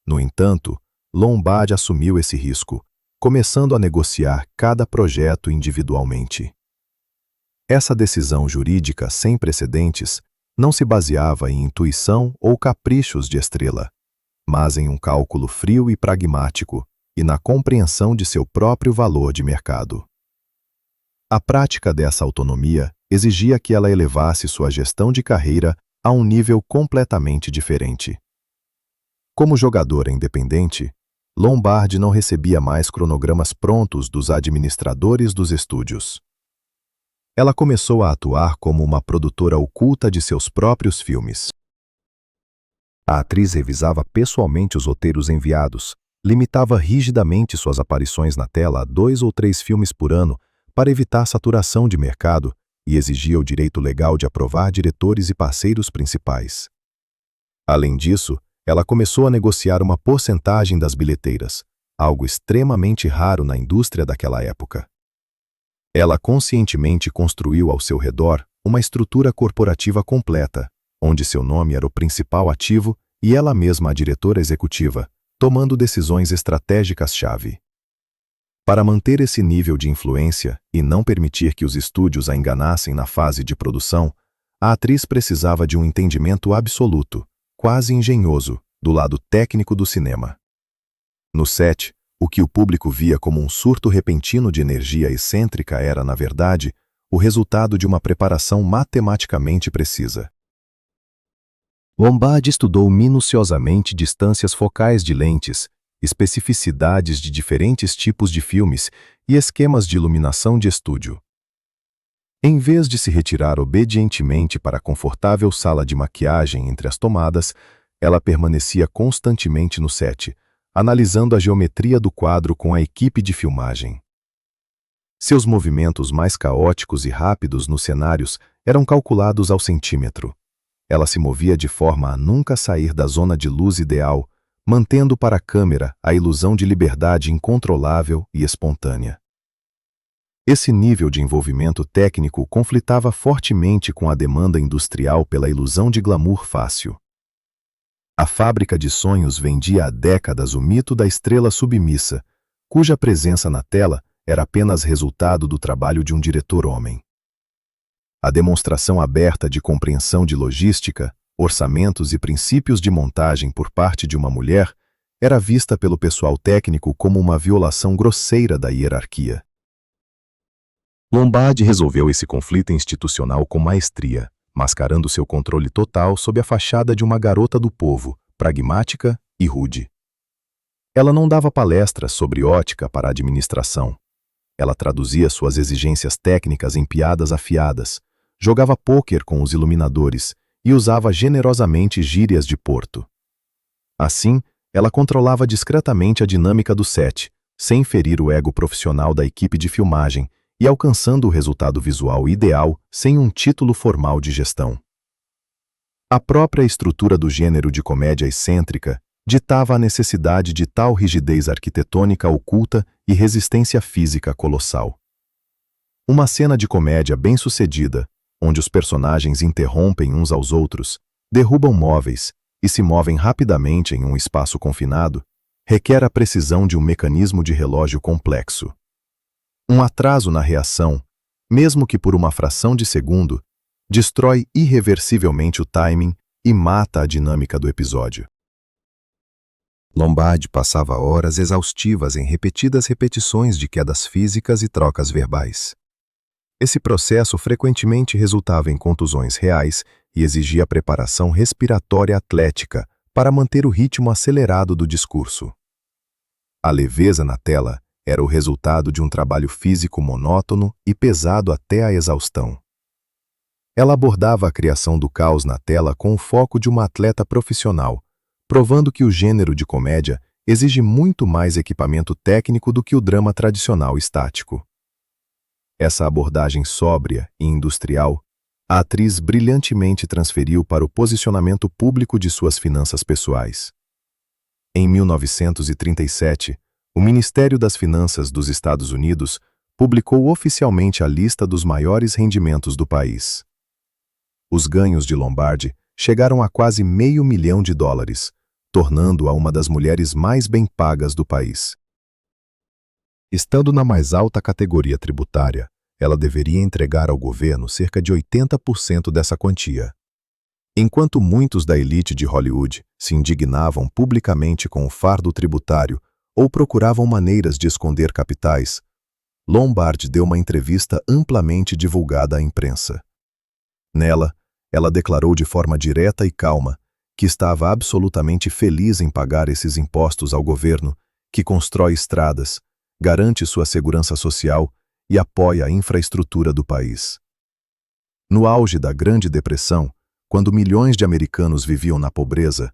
No entanto, Lombardi assumiu esse risco, começando a negociar cada projeto individualmente. Essa decisão jurídica sem precedentes não se baseava em intuição ou caprichos de estrela, mas em um cálculo frio e pragmático e na compreensão de seu próprio valor de mercado. A prática dessa autonomia exigia que ela elevasse sua gestão de carreira a um nível completamente diferente. Como jogadora independente, Lombardi não recebia mais cronogramas prontos dos administradores dos estúdios. Ela começou a atuar como uma produtora oculta de seus próprios filmes. A atriz revisava pessoalmente os roteiros enviados, limitava rigidamente suas aparições na tela a 2 ou 3 filmes por ano para evitar saturação de mercado e exigia o direito legal de aprovar diretores e parceiros principais. Além disso, ela começou a negociar uma porcentagem das bilheteiras, algo extremamente raro na indústria daquela época. Ela conscientemente construiu ao seu redor uma estrutura corporativa completa, onde seu nome era o principal ativo e ela mesma a diretora executiva, tomando decisões estratégicas-chave. Para manter esse nível de influência e não permitir que os estúdios a enganassem na fase de produção, a atriz precisava de um entendimento absoluto, quase engenhoso, do lado técnico do cinema. No set, o que o público via como um surto repentino de energia excêntrica era, na verdade, o resultado de uma preparação matematicamente precisa. Lombardi estudou minuciosamente distâncias focais de lentes, especificidades de diferentes tipos de filmes e esquemas de iluminação de estúdio. Em vez de se retirar obedientemente para a confortável sala de maquiagem entre as tomadas, ela permanecia constantemente no set, analisando a geometria do quadro com a equipe de filmagem. Seus movimentos mais caóticos e rápidos nos cenários eram calculados ao centímetro. Ela se movia de forma a nunca sair da zona de luz ideal, mantendo para a câmera a ilusão de liberdade incontrolável e espontânea. Esse nível de envolvimento técnico conflitava fortemente com a demanda industrial pela ilusão de glamour fácil. A fábrica de sonhos vendia há décadas o mito da estrela submissa, cuja presença na tela era apenas resultado do trabalho de um diretor homem. A demonstração aberta de compreensão de logística, orçamentos e princípios de montagem por parte de uma mulher era vista pelo pessoal técnico como uma violação grosseira da hierarquia. Lombardi resolveu esse conflito institucional com maestria, mascarando seu controle total sob a fachada de uma garota do povo, pragmática e rude. Ela não dava palestras sobre ótica para a administração. Ela traduzia suas exigências técnicas em piadas afiadas, jogava pôquer com os iluminadores e usava generosamente gírias de Porto. Assim, ela controlava discretamente a dinâmica do set, sem ferir o ego profissional da equipe de filmagem e alcançando o resultado visual ideal sem um título formal de gestão. A própria estrutura do gênero de comédia excêntrica ditava a necessidade de tal rigidez arquitetônica oculta e resistência física colossal. Uma cena de comédia bem-sucedida, onde os personagens interrompem uns aos outros, derrubam móveis e se movem rapidamente em um espaço confinado, requer a precisão de um mecanismo de relógio complexo. Um atraso na reação, mesmo que por uma fração de segundo, destrói irreversivelmente o timing e mata a dinâmica do episódio. Lombardi passava horas exaustivas em repetidas repetições de quedas físicas e trocas verbais. Esse processo frequentemente resultava em contusões reais e exigia preparação respiratória atlética para manter o ritmo acelerado do discurso. A leveza na tela era o resultado de um trabalho físico monótono e pesado até a exaustão. Ela abordava a criação do caos na tela com o foco de uma atleta profissional, provando que o gênero de comédia exige muito mais equipamento técnico do que o drama tradicional estático. Essa abordagem sóbria e industrial, a atriz brilhantemente transferiu para o posicionamento público de suas finanças pessoais. Em 1937, o Ministério das Finanças dos Estados Unidos publicou oficialmente a lista dos maiores rendimentos do país. Os ganhos de Lombardi chegaram a quase $500 milhão, tornando-a uma das mulheres mais bem pagas do país. Estando na mais alta categoria tributária, ela deveria entregar ao governo cerca de 80% dessa quantia. Enquanto muitos da elite de Hollywood se indignavam publicamente com o fardo tributário ou procuravam maneiras de esconder capitais, Lombardi deu uma entrevista amplamente divulgada à imprensa. Nela, ela declarou de forma direta e calma que estava absolutamente feliz em pagar esses impostos ao governo, que constrói estradas, garante sua segurança social e apoia a infraestrutura do país. No auge da Grande Depressão, quando milhões de americanos viviam na pobreza,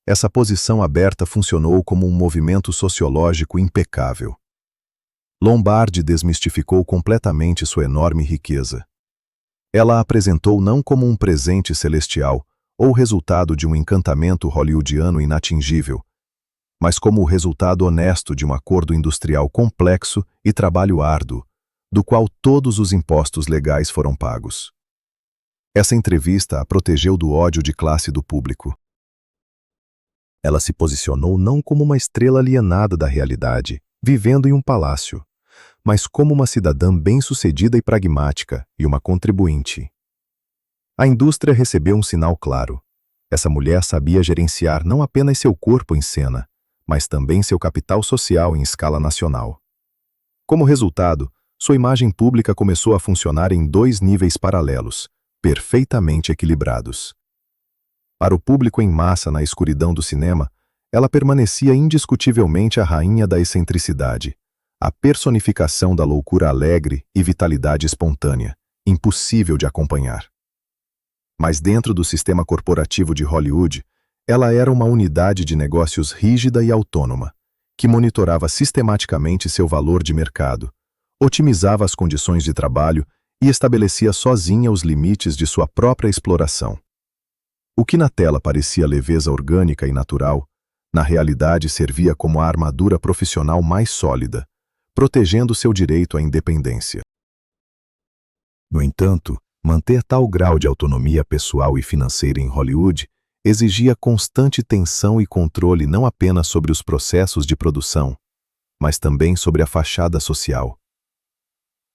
essa posição aberta funcionou como um movimento sociológico impecável. Lombardi desmistificou completamente sua enorme riqueza. Ela a apresentou não como um presente celestial ou resultado de um encantamento hollywoodiano inatingível, mas como o resultado honesto de um acordo industrial complexo e trabalho árduo, do qual todos os impostos legais foram pagos. Essa entrevista a protegeu do ódio de classe do público. Ela se posicionou não como uma estrela alienada da realidade, vivendo em um palácio, mas como uma cidadã bem-sucedida e pragmática e uma contribuinte. A indústria recebeu um sinal claro. Essa mulher sabia gerenciar não apenas seu corpo em cena, mas também seu capital social em escala nacional. Como resultado, sua imagem pública começou a funcionar em dois níveis paralelos, perfeitamente equilibrados. Para o público em massa na escuridão do cinema, ela permanecia indiscutivelmente a rainha da excentricidade, a personificação da loucura alegre e vitalidade espontânea, impossível de acompanhar. Mas dentro do sistema corporativo de Hollywood, ela era uma unidade de negócios rígida e autônoma, que monitorava sistematicamente seu valor de mercado, otimizava as condições de trabalho e estabelecia sozinha os limites de sua própria exploração. O que na tela parecia leveza orgânica e natural, na realidade servia como a armadura profissional mais sólida, protegendo seu direito à independência. No entanto, manter tal grau de autonomia pessoal e financeira em Hollywood exigia constante tensão e controle não apenas sobre os processos de produção, mas também sobre a fachada social.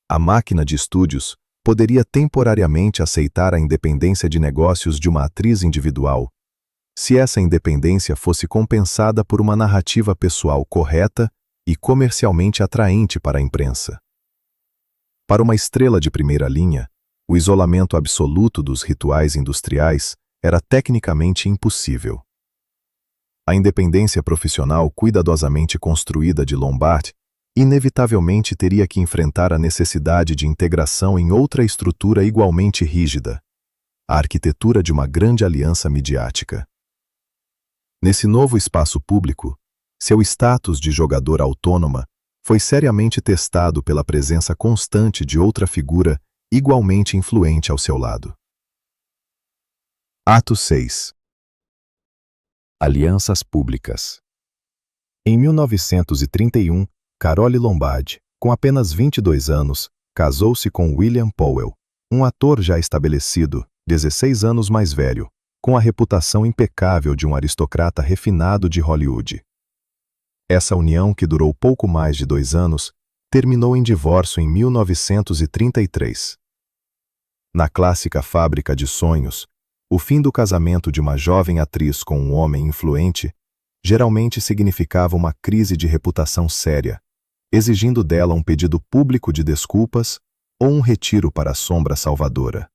A máquina de estúdios poderia temporariamente aceitar a independência de negócios de uma atriz individual, se essa independência fosse compensada por uma narrativa pessoal correta e comercialmente atraente para a imprensa. Para uma estrela de primeira linha, o isolamento absoluto dos rituais industriais era tecnicamente impossível. A independência profissional cuidadosamente construída de Lombardi inevitavelmente teria que enfrentar a necessidade de integração em outra estrutura igualmente rígida, a arquitetura de uma grande aliança midiática. Nesse novo espaço público, seu status de jogadora autônoma foi seriamente testado pela presença constante de outra figura igualmente influente ao seu lado. Ato 6. Alianças públicas. Em 1931, Carole Lombard, com apenas 22 anos, casou-se com William Powell, um ator já estabelecido, 16 anos mais velho, com a reputação impecável de um aristocrata refinado de Hollywood. Essa união, que durou pouco mais de 2 anos, terminou em divórcio em 1933. Na clássica fábrica de sonhos, o fim do casamento de uma jovem atriz com um homem influente geralmente significava uma crise de reputação séria, exigindo dela um pedido público de desculpas ou um retiro para a sombra salvadora.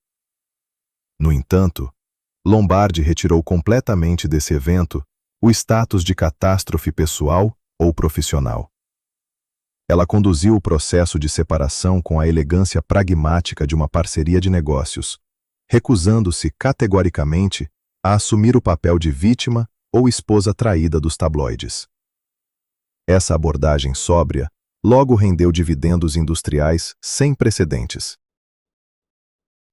No entanto, Lombard retirou completamente desse evento o status de catástrofe pessoal ou profissional. Ela conduziu o processo de separação com a elegância pragmática de uma parceria de negócios, recusando-se categoricamente a assumir o papel de vítima ou esposa traída dos tabloides. Essa abordagem sóbria logo rendeu dividendos industriais sem precedentes.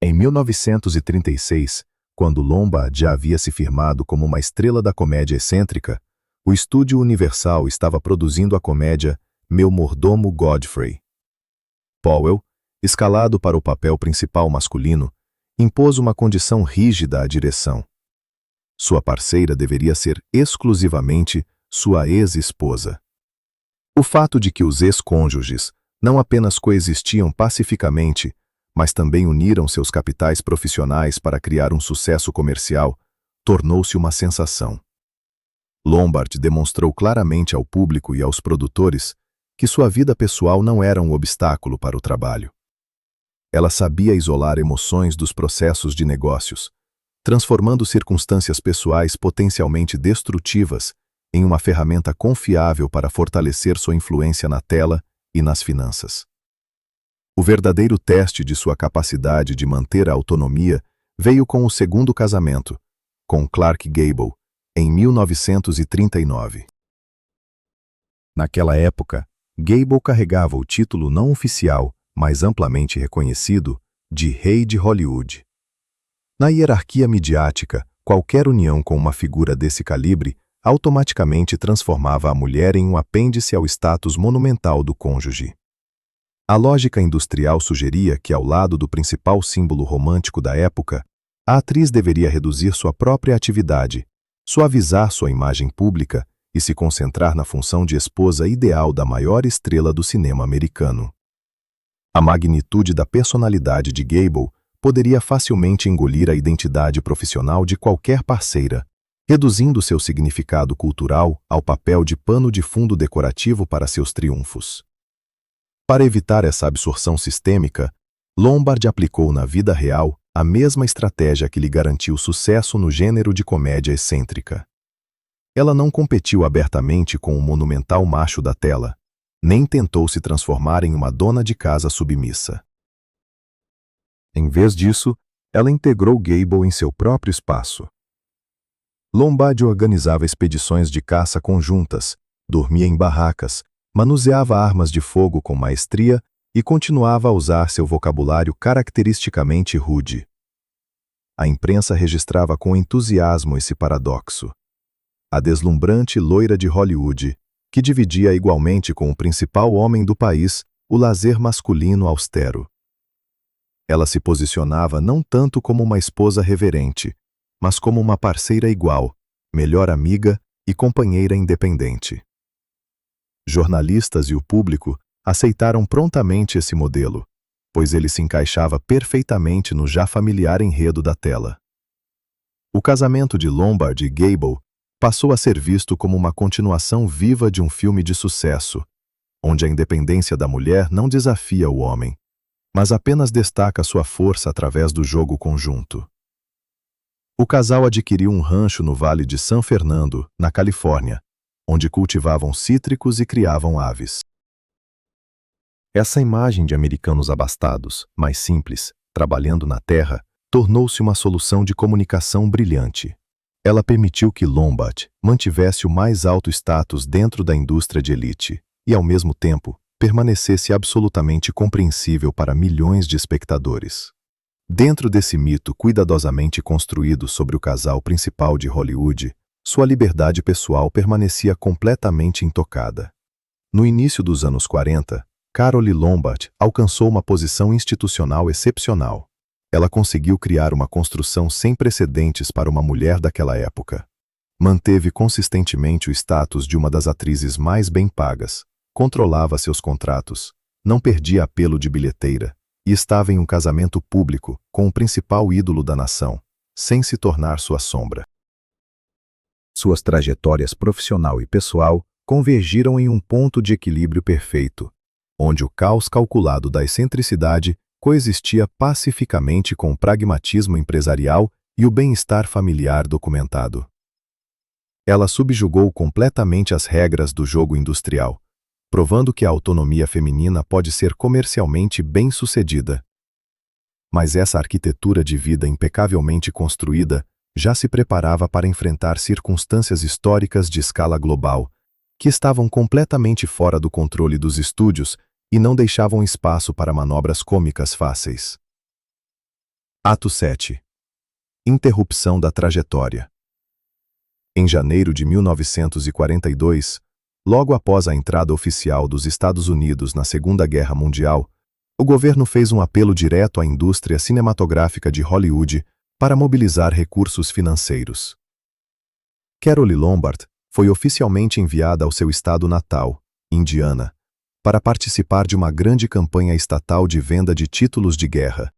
Em 1936, quando Lombard já havia se firmado como uma estrela da comédia excêntrica, o estúdio Universal estava produzindo a comédia Meu Mordomo Godfrey. Powell, escalado para o papel principal masculino, impôs uma condição rígida à direção. Sua parceira deveria ser exclusivamente sua ex-esposa. O fato de que os ex-cônjuges não apenas coexistiam pacificamente, mas também uniram seus capitais profissionais para criar um sucesso comercial, tornou-se uma sensação. Lombard demonstrou claramente ao público e aos produtores que sua vida pessoal não era um obstáculo para o trabalho. Ela sabia isolar emoções dos processos de negócios, transformando circunstâncias pessoais potencialmente destrutivas em uma ferramenta confiável para fortalecer sua influência na tela e nas finanças. O verdadeiro teste de sua capacidade de manter a autonomia veio com o segundo casamento, com Clark Gable, em 1939. Naquela época, Gable carregava o título não oficial, mas amplamente reconhecido, de Rei de Hollywood. Na hierarquia midiática, qualquer união com uma figura desse calibre automaticamente transformava a mulher em um apêndice ao status monumental do cônjuge. A lógica industrial sugeria que, ao lado do principal símbolo romântico da época, a atriz deveria reduzir sua própria atividade, suavizar sua imagem pública e se concentrar na função de esposa ideal da maior estrela do cinema americano. A magnitude da personalidade de Gable poderia facilmente engolir a identidade profissional de qualquer parceira, reduzindo seu significado cultural ao papel de pano de fundo decorativo para seus triunfos. Para evitar essa absorção sistêmica, Lombard aplicou na vida real a mesma estratégia que lhe garantiu sucesso no gênero de comédia excêntrica. Ela não competiu abertamente com o monumental macho da tela, nem tentou se transformar em uma dona de casa submissa. Em vez disso, ela integrou Gable em seu próprio espaço. Lombard organizava expedições de caça conjuntas, dormia em barracas, manuseava armas de fogo com maestria e continuava a usar seu vocabulário caracteristicamente rude. A imprensa registrava com entusiasmo esse paradoxo. A deslumbrante loira de Hollywood, que dividia igualmente com o principal homem do país o lazer masculino austero. Ela se posicionava não tanto como uma esposa reverente, mas como uma parceira igual, melhor amiga e companheira independente. Jornalistas e o público aceitaram prontamente esse modelo, pois ele se encaixava perfeitamente no já familiar enredo da tela. O casamento de Lombard e Gable passou a ser visto como uma continuação viva de um filme de sucesso, onde a independência da mulher não desafia o homem, mas apenas destaca sua força através do jogo conjunto. O casal adquiriu um rancho no Vale de San Fernando, na Califórnia, onde cultivavam cítricos e criavam aves. Essa imagem de americanos abastados, mais simples, trabalhando na terra, tornou-se uma solução de comunicação brilhante. Ela permitiu que Lombard mantivesse o mais alto status dentro da indústria de elite e, ao mesmo tempo, permanecesse absolutamente compreensível para milhões de espectadores. Dentro desse mito cuidadosamente construído sobre o casal principal de Hollywood, sua liberdade pessoal permanecia completamente intocada. No início dos anos 40, Carole Lombard alcançou uma posição institucional excepcional. Ela conseguiu criar uma construção sem precedentes para uma mulher daquela época. Manteve consistentemente o status de uma das atrizes mais bem pagas, controlava seus contratos, não perdia apelo de bilheteira e estava em um casamento público com o principal ídolo da nação, sem se tornar sua sombra. Suas trajetórias profissional e pessoal convergiram em um ponto de equilíbrio perfeito, onde o caos calculado da excentricidade coexistia pacificamente com o pragmatismo empresarial e o bem-estar familiar documentado. Ela subjugou completamente as regras do jogo industrial, provando que a autonomia feminina pode ser comercialmente bem-sucedida. Mas essa arquitetura de vida impecavelmente construída já se preparava para enfrentar circunstâncias históricas de escala global, que estavam completamente fora do controle dos estúdios e não deixavam espaço para manobras cômicas fáceis. Ato 7. Interrupção da trajetória. Em janeiro de 1942, logo após a entrada oficial dos Estados Unidos na Segunda Guerra Mundial, o governo fez um apelo direto à indústria cinematográfica de Hollywood para mobilizar recursos financeiros. Carole Lombard foi oficialmente enviada ao seu estado natal, Indiana, para participar de uma grande campanha estatal de venda de títulos de guerra.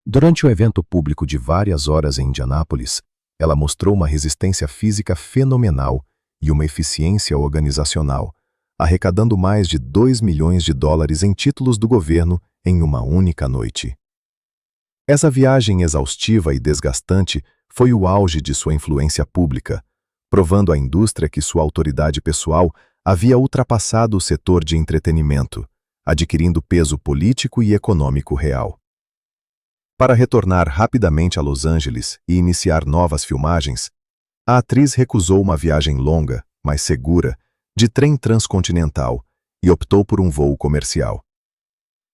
Durante o evento público de várias horas em Indianápolis, ela mostrou uma resistência física fenomenal e uma eficiência organizacional, arrecadando mais de 2 milhões de dólares em títulos do governo em uma única noite. Essa viagem exaustiva e desgastante foi o auge de sua influência pública, provando à indústria que sua autoridade pessoal havia ultrapassado o setor de entretenimento, adquirindo peso político e econômico real. Para retornar rapidamente a Los Angeles e iniciar novas filmagens, a atriz recusou uma viagem longa, mas segura, de trem transcontinental e optou por um voo comercial.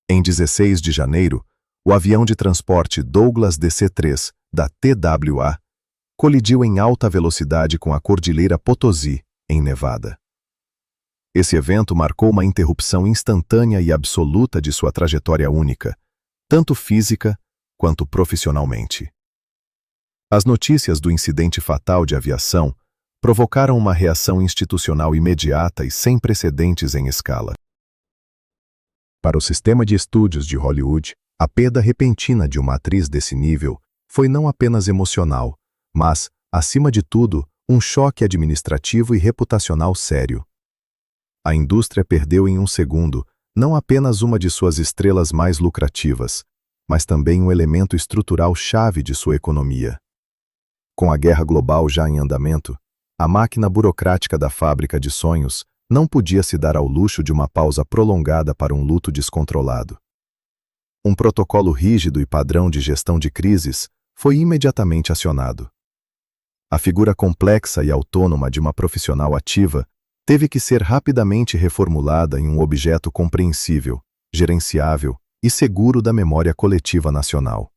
Em 16 de janeiro, o avião de transporte Douglas DC-3, da TWA, colidiu em alta velocidade com a Cordilheira Potosí, em Nevada. Esse evento marcou uma interrupção instantânea e absoluta de sua trajetória única, tanto física quanto profissionalmente. As notícias do incidente fatal de aviação provocaram uma reação institucional imediata e sem precedentes em escala. Para o sistema de estúdios de Hollywood, a perda repentina de uma atriz desse nível foi não apenas emocional, mas, acima de tudo, um choque administrativo e reputacional sério. A indústria perdeu em um segundo não apenas uma de suas estrelas mais lucrativas, mas também um elemento estrutural chave de sua economia. Com a guerra global já em andamento, a máquina burocrática da fábrica de sonhos não podia se dar ao luxo de uma pausa prolongada para um luto descontrolado. Um protocolo rígido e padrão de gestão de crises foi imediatamente acionado. A figura complexa e autônoma de uma profissional ativa teve que ser rapidamente reformulada em um objeto compreensível, gerenciável e seguro da memória coletiva nacional.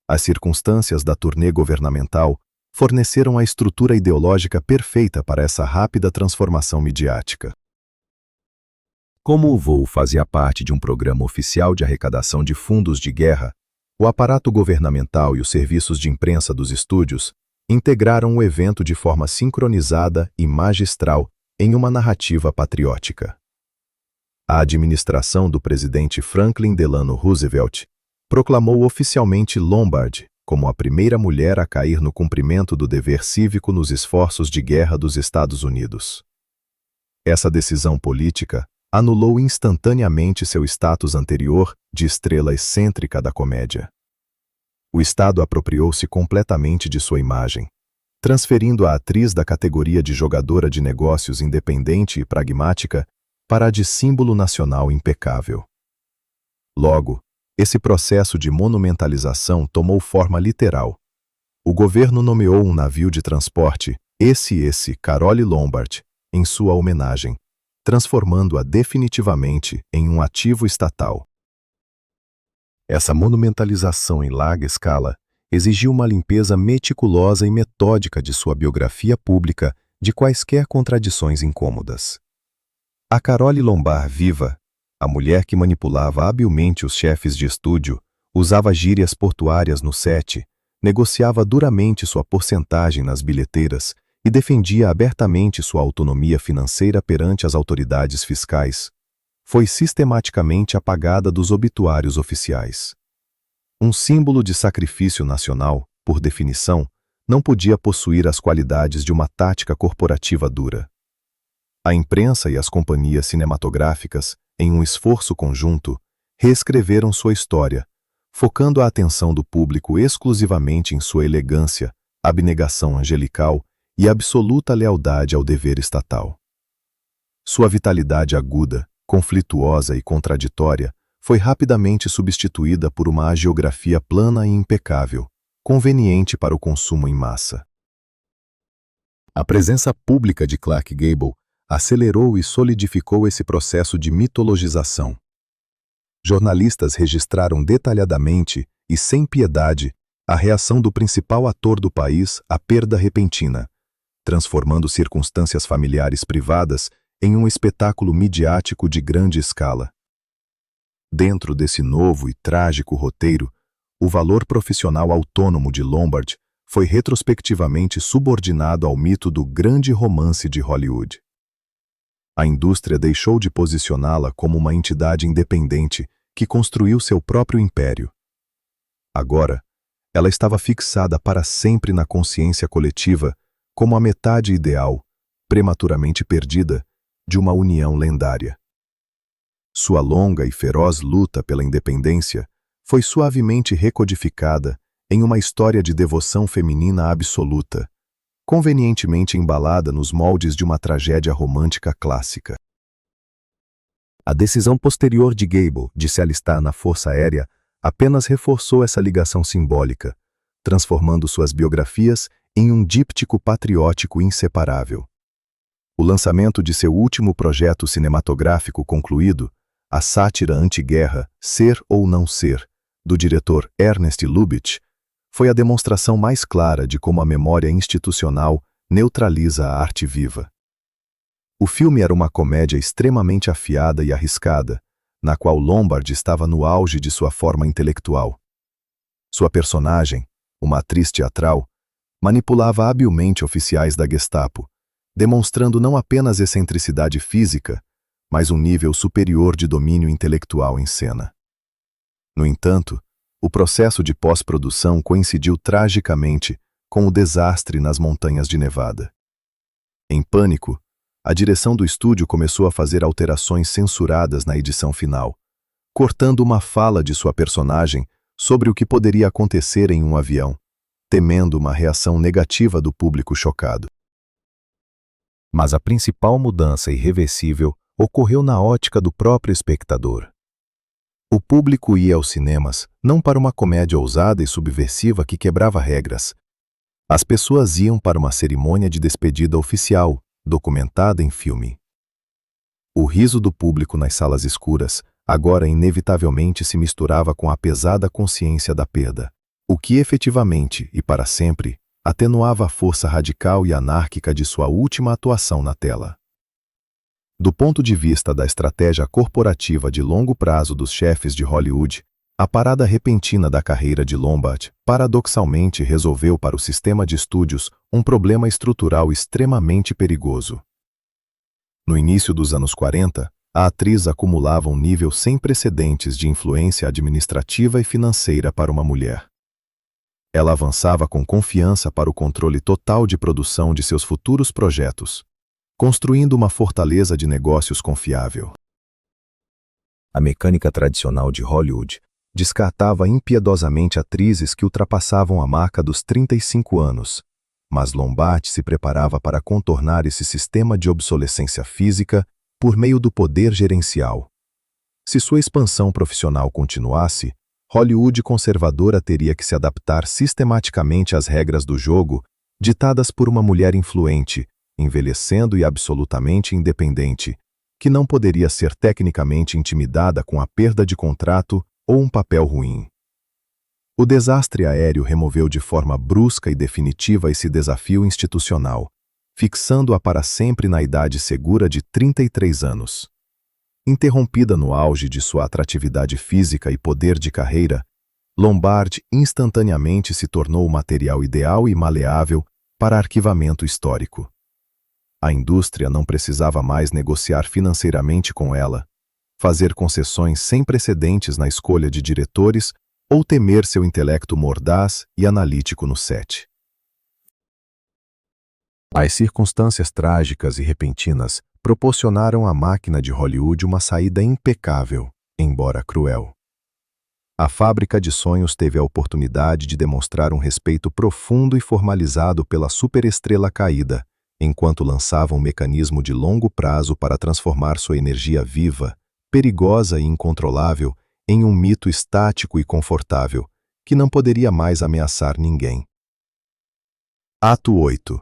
As circunstâncias da turnê governamental forneceram a estrutura ideológica perfeita para essa rápida transformação midiática. Como o voo fazia parte de um programa oficial de arrecadação de fundos de guerra, o aparato governamental e os serviços de imprensa dos estúdios integraram o evento de forma sincronizada e magistral em uma narrativa patriótica. A administração do presidente Franklin Delano Roosevelt proclamou oficialmente Lombard como a primeira mulher a cair no cumprimento do dever cívico nos esforços de guerra dos Estados Unidos. Essa decisão política anulou instantaneamente seu status anterior de estrela excêntrica da comédia. O Estado apropriou-se completamente de sua imagem, transferindo a atriz da categoria de jogadora de negócios independente e pragmática para a de símbolo nacional impecável. Logo, esse processo de monumentalização tomou forma literal. O governo nomeou um navio de transporte, esse Carole Lombard, em sua homenagem, transformando-a definitivamente em um ativo estatal. Essa monumentalização em larga escala exigiu uma limpeza meticulosa e metódica de sua biografia pública de quaisquer contradições incômodas. A Carole Lombard viva, a mulher que manipulava habilmente os chefes de estúdio, usava gírias portuárias no set, negociava duramente sua porcentagem nas bilheteiras e defendia abertamente sua autonomia financeira perante as autoridades fiscais, foi sistematicamente apagada dos obituários oficiais. Um símbolo de sacrifício nacional, por definição, não podia possuir as qualidades de uma tática corporativa dura. A imprensa e as companhias cinematográficas, em um esforço conjunto, reescreveram sua história, focando a atenção do público exclusivamente em sua elegância, abnegação angelical e absoluta lealdade ao dever estatal. Sua vitalidade aguda, conflituosa e contraditória foi rapidamente substituída por uma hagiografia plana e impecável, conveniente para o consumo em massa. A presença pública de Clark Gable acelerou e solidificou esse processo de mitologização. Jornalistas registraram detalhadamente e sem piedade a reação do principal ator do país à perda repentina, transformando circunstâncias familiares privadas em um espetáculo midiático de grande escala. Dentro desse novo e trágico roteiro, o valor profissional autônomo de Lombard foi retrospectivamente subordinado ao mito do grande romance de Hollywood. A indústria deixou de posicioná-la como uma entidade independente que construiu seu próprio império. Agora, ela estava fixada para sempre na consciência coletiva como a metade ideal, prematuramente perdida, de uma união lendária. Sua longa e feroz luta pela independência foi suavemente recodificada em uma história de devoção feminina absoluta, convenientemente embalada nos moldes de uma tragédia romântica clássica. A decisão posterior de Gable de se alistar na Força Aérea apenas reforçou essa ligação simbólica, transformando suas biografias em um díptico patriótico inseparável. O lançamento de seu último projeto cinematográfico concluído, a sátira anti-guerra Ser ou Não Ser, do diretor Ernest Lubitsch, foi a demonstração mais clara de como a memória institucional neutraliza a arte viva. O filme era uma comédia extremamente afiada e arriscada, na qual Lombard estava no auge de sua forma intelectual. Sua personagem, uma atriz teatral, manipulava habilmente oficiais da Gestapo, demonstrando não apenas excentricidade física, mas um nível superior de domínio intelectual em cena. No entanto, o processo de pós-produção coincidiu tragicamente com o desastre nas montanhas de Nevada. Em pânico, a direção do estúdio começou a fazer alterações censuradas na edição final, cortando uma fala de sua personagem sobre o que poderia acontecer em um avião, temendo uma reação negativa do público chocado. Mas a principal mudança irreversível ocorreu na ótica do próprio espectador. O público ia aos cinemas não para uma comédia ousada e subversiva que quebrava regras. As pessoas iam para uma cerimônia de despedida oficial, documentada em filme. O riso do público nas salas escuras agora inevitavelmente se misturava com a pesada consciência da perda, o que efetivamente e para sempre atenuava a força radical e anárquica de sua última atuação na tela. Do ponto de vista da estratégia corporativa de longo prazo dos chefes de Hollywood, a parada repentina da carreira de Lombard paradoxalmente resolveu para o sistema de estúdios um problema estrutural extremamente perigoso. No início dos anos 40, a atriz acumulava um nível sem precedentes de influência administrativa e financeira para uma mulher. Ela avançava com confiança para o controle total de produção de seus futuros projetos, construindo uma fortaleza de negócios confiável. A mecânica tradicional de Hollywood descartava impiedosamente atrizes que ultrapassavam a marca dos 35 anos, mas Lombard se preparava para contornar esse sistema de obsolescência física por meio do poder gerencial. Se sua expansão profissional continuasse, Hollywood conservadora teria que se adaptar sistematicamente às regras do jogo ditadas por uma mulher influente, envelhecendo e absolutamente independente, que não poderia ser tecnicamente intimidada com a perda de contrato ou um papel ruim. O desastre aéreo removeu de forma brusca e definitiva esse desafio institucional, fixando-a para sempre na idade segura de 33 anos. Interrompida no auge de sua atratividade física e poder de carreira, Lombard instantaneamente se tornou o material ideal e maleável para arquivamento histórico. A indústria não precisava mais negociar financeiramente com ela, fazer concessões sem precedentes na escolha de diretores ou temer seu intelecto mordaz e analítico no set. As circunstâncias trágicas e repentinas proporcionaram à máquina de Hollywood uma saída impecável, embora cruel. A fábrica de sonhos teve a oportunidade de demonstrar um respeito profundo e formalizado pela superestrela caída, enquanto lançava um mecanismo de longo prazo para transformar sua energia viva, perigosa e incontrolável em um mito estático e confortável, que não poderia mais ameaçar ninguém. Ato 8.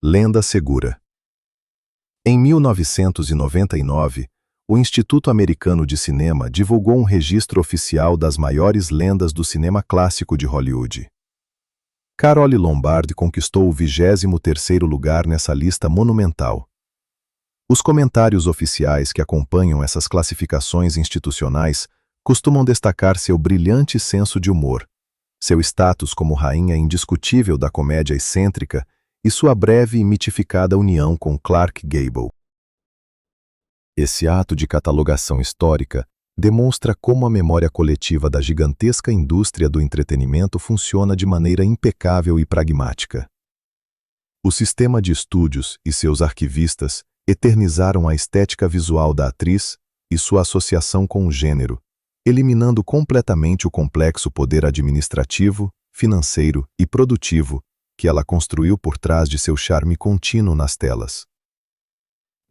Lenda segura. Em 1999, o Instituto Americano de Cinema divulgou um registro oficial das maiores lendas do cinema clássico de Hollywood. Carole Lombard conquistou o 23º lugar nessa lista monumental. Os comentários oficiais que acompanham essas classificações institucionais costumam destacar seu brilhante senso de humor, seu status como rainha indiscutível da comédia excêntrica e sua breve e mitificada união com Clark Gable. Esse ato de catalogação histórica demonstra como a memória coletiva da gigantesca indústria do entretenimento funciona de maneira impecável e pragmática. O sistema de estúdios e seus arquivistas eternizaram a estética visual da atriz e sua associação com o gênero, eliminando completamente o complexo poder administrativo, financeiro e produtivo que ela construiu por trás de seu charme contínuo nas telas.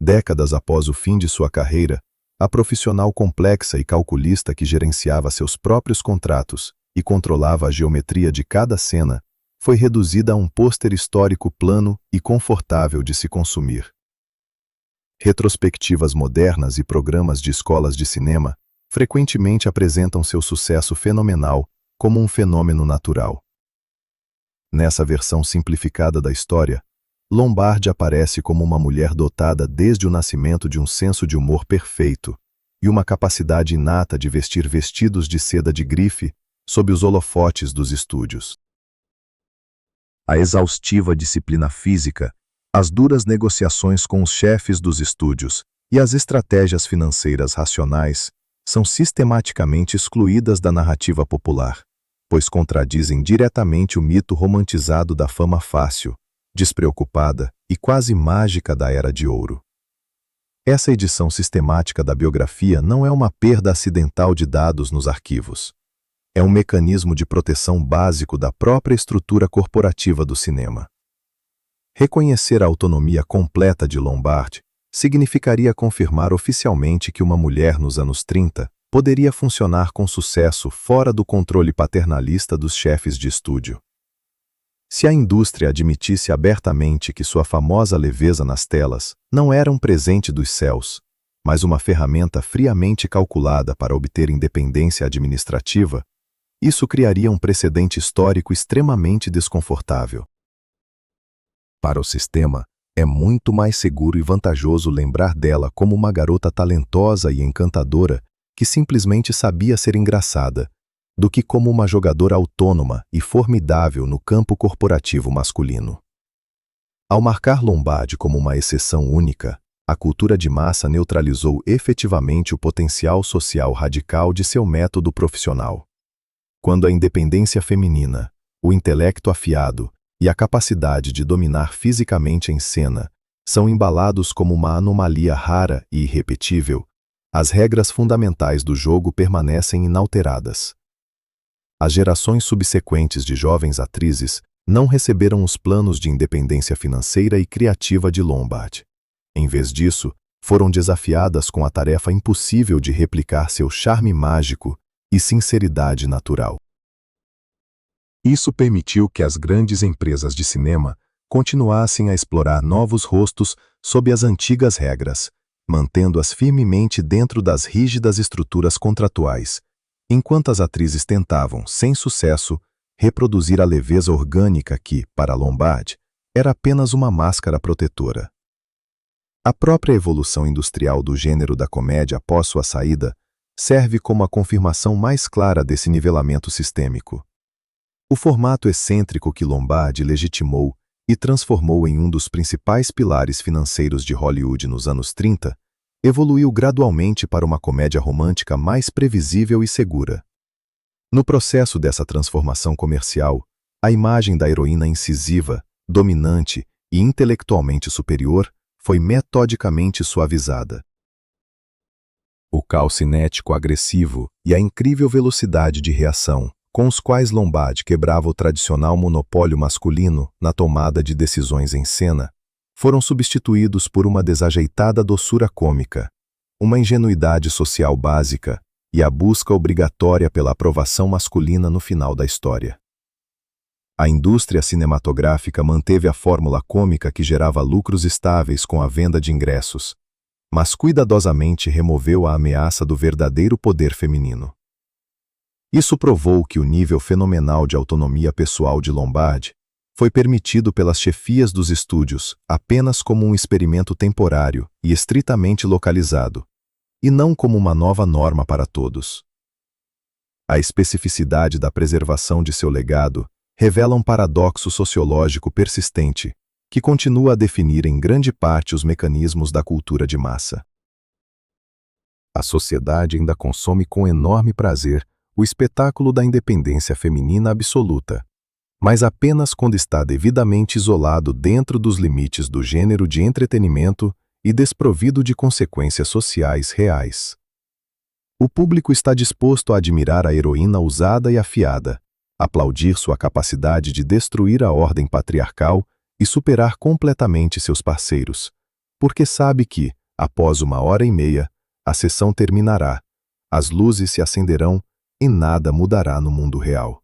Décadas após o fim de sua carreira, a profissional complexa e calculista que gerenciava seus próprios contratos e controlava a geometria de cada cena foi reduzida a um pôster histórico plano e confortável de se consumir. Retrospectivas modernas e programas de escolas de cinema frequentemente apresentam seu sucesso fenomenal como um fenômeno natural. Nessa versão simplificada da história, Lombard aparece como uma mulher dotada desde o nascimento de um senso de humor perfeito e uma capacidade inata de vestir vestidos de seda de grife sob os holofotes dos estúdios. A exaustiva disciplina física, as duras negociações com os chefes dos estúdios e as estratégias financeiras racionais são sistematicamente excluídas da narrativa popular, pois contradizem diretamente o mito romantizado da fama fácil, despreocupada e quase mágica da Era de Ouro. Essa edição sistemática da biografia não é uma perda acidental de dados nos arquivos. É um mecanismo de proteção básico da própria estrutura corporativa do cinema. Reconhecer a autonomia completa de Lombard significaria confirmar oficialmente que uma mulher nos anos 30 poderia funcionar com sucesso fora do controle paternalista dos chefes de estúdio. Se a indústria admitisse abertamente que sua famosa leveza nas telas não era um presente dos céus, mas uma ferramenta friamente calculada para obter independência administrativa, isso criaria um precedente histórico extremamente desconfortável. Para o sistema, é muito mais seguro e vantajoso lembrar dela como uma garota talentosa e encantadora que simplesmente sabia ser engraçada, do que como uma jogadora autônoma e formidável no campo corporativo masculino. Ao marcar Lombard como uma exceção única, a cultura de massa neutralizou efetivamente o potencial social radical de seu método profissional. Quando a independência feminina, o intelecto afiado e a capacidade de dominar fisicamente em cena são embalados como uma anomalia rara e irrepetível, as regras fundamentais do jogo permanecem inalteradas. As gerações subsequentes de jovens atrizes não receberam os planos de independência financeira e criativa de Lombard. Em vez disso, foram desafiadas com a tarefa impossível de replicar seu charme mágico e sinceridade natural. Isso permitiu que as grandes empresas de cinema continuassem a explorar novos rostos sob as antigas regras, mantendo-as firmemente dentro das rígidas estruturas contratuais, enquanto as atrizes tentavam, sem sucesso, reproduzir a leveza orgânica que, para Lombard, era apenas uma máscara protetora. A própria evolução industrial do gênero da comédia após sua saída serve como a confirmação mais clara desse nivelamento sistêmico. O formato excêntrico que Lombard legitimou e transformou em um dos principais pilares financeiros de Hollywood nos anos 30, evoluiu gradualmente para uma comédia romântica mais previsível e segura. No processo dessa transformação comercial, a imagem da heroína incisiva, dominante e intelectualmente superior foi metodicamente suavizada. O caos cinético agressivo e a incrível velocidade de reação, com os quais Lombard quebrava o tradicional monopólio masculino na tomada de decisões em cena, foram substituídos por uma desajeitada doçura cômica, uma ingenuidade social básica e a busca obrigatória pela aprovação masculina no final da história. A indústria cinematográfica manteve a fórmula cômica que gerava lucros estáveis com a venda de ingressos, mas cuidadosamente removeu a ameaça do verdadeiro poder feminino. Isso provou que o nível fenomenal de autonomia pessoal de Lombard foi permitido pelas chefias dos estúdios apenas como um experimento temporário e estritamente localizado, e não como uma nova norma para todos. A especificidade da preservação de seu legado revela um paradoxo sociológico persistente que continua a definir em grande parte os mecanismos da cultura de massa. A sociedade ainda consome com enorme prazer o espetáculo da independência feminina absoluta, mas apenas quando está devidamente isolado dentro dos limites do gênero de entretenimento e desprovido de consequências sociais reais. O público está disposto a admirar a heroína usada e afiada, aplaudir sua capacidade de destruir a ordem patriarcal e superar completamente seus parceiros, porque sabe que, após 1h30, a sessão terminará, as luzes se acenderão e nada mudará no mundo real.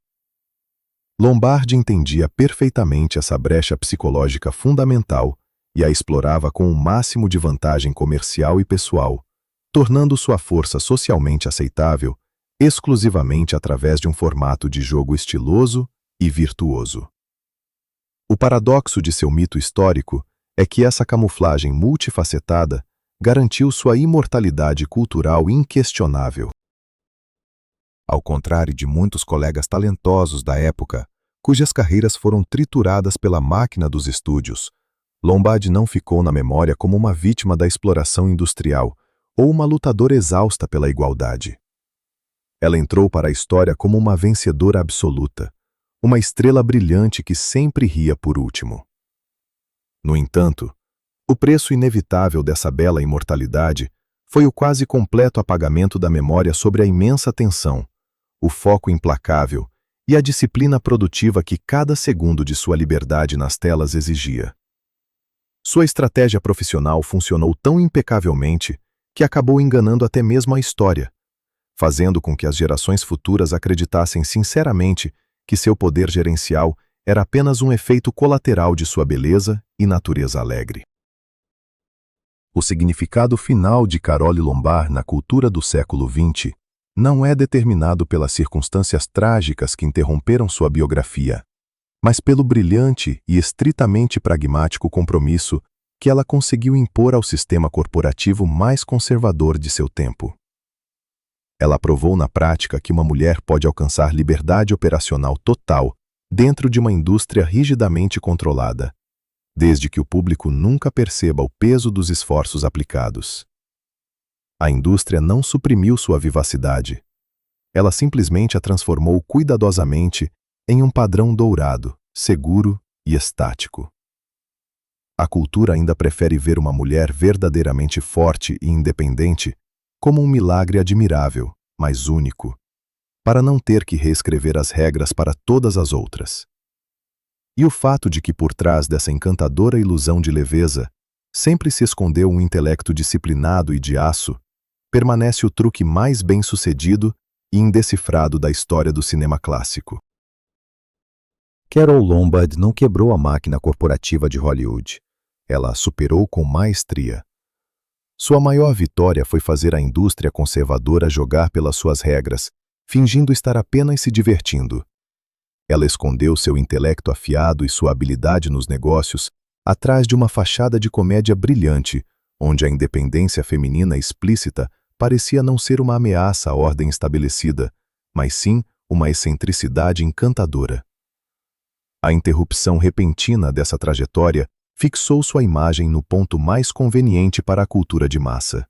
Lombard entendia perfeitamente essa brecha psicológica fundamental e a explorava com o máximo de vantagem comercial e pessoal, tornando sua força socialmente aceitável exclusivamente através de um formato de jogo estiloso e virtuoso. O paradoxo de seu mito histórico é que essa camuflagem multifacetada garantiu sua imortalidade cultural inquestionável. Ao contrário de muitos colegas talentosos da época, cujas carreiras foram trituradas pela máquina dos estúdios, Lombard não ficou na memória como uma vítima da exploração industrial ou uma lutadora exausta pela igualdade. Ela entrou para a história como uma vencedora absoluta, uma estrela brilhante que sempre ria por último. No entanto, o preço inevitável dessa bela imortalidade foi o quase completo apagamento da memória sobre a imensa tensão, o foco implacável e a disciplina produtiva que cada segundo de sua liberdade nas telas exigia. Sua estratégia profissional funcionou tão impecavelmente que acabou enganando até mesmo a história, fazendo com que as gerações futuras acreditassem sinceramente que seu poder gerencial era apenas um efeito colateral de sua beleza e natureza alegre. O significado final de Carole Lombard na cultura do século XX não é determinado pelas circunstâncias trágicas que interromperam sua biografia, mas pelo brilhante e estritamente pragmático compromisso que ela conseguiu impor ao sistema corporativo mais conservador de seu tempo. Ela provou na prática que uma mulher pode alcançar liberdade operacional total dentro de uma indústria rigidamente controlada, desde que o público nunca perceba o peso dos esforços aplicados. A indústria não suprimiu sua vivacidade. Ela simplesmente a transformou cuidadosamente em um padrão dourado, seguro e estático. A cultura ainda prefere ver uma mulher verdadeiramente forte e independente como um milagre admirável, mas único, para não ter que reescrever as regras para todas as outras. E o fato de que por trás dessa encantadora ilusão de leveza sempre se escondeu um intelecto disciplinado e de aço, permanece o truque mais bem-sucedido e indecifrado da história do cinema clássico. Carole Lombard não quebrou a máquina corporativa de Hollywood. Ela a superou com maestria. Sua maior vitória foi fazer a indústria conservadora jogar pelas suas regras, fingindo estar apenas se divertindo. Ela escondeu seu intelecto afiado e sua habilidade nos negócios atrás de uma fachada de comédia brilhante, onde a independência feminina explícita parecia não ser uma ameaça à ordem estabelecida, mas sim uma excentricidade encantadora. A interrupção repentina dessa trajetória fixou sua imagem no ponto mais conveniente para a cultura de massa.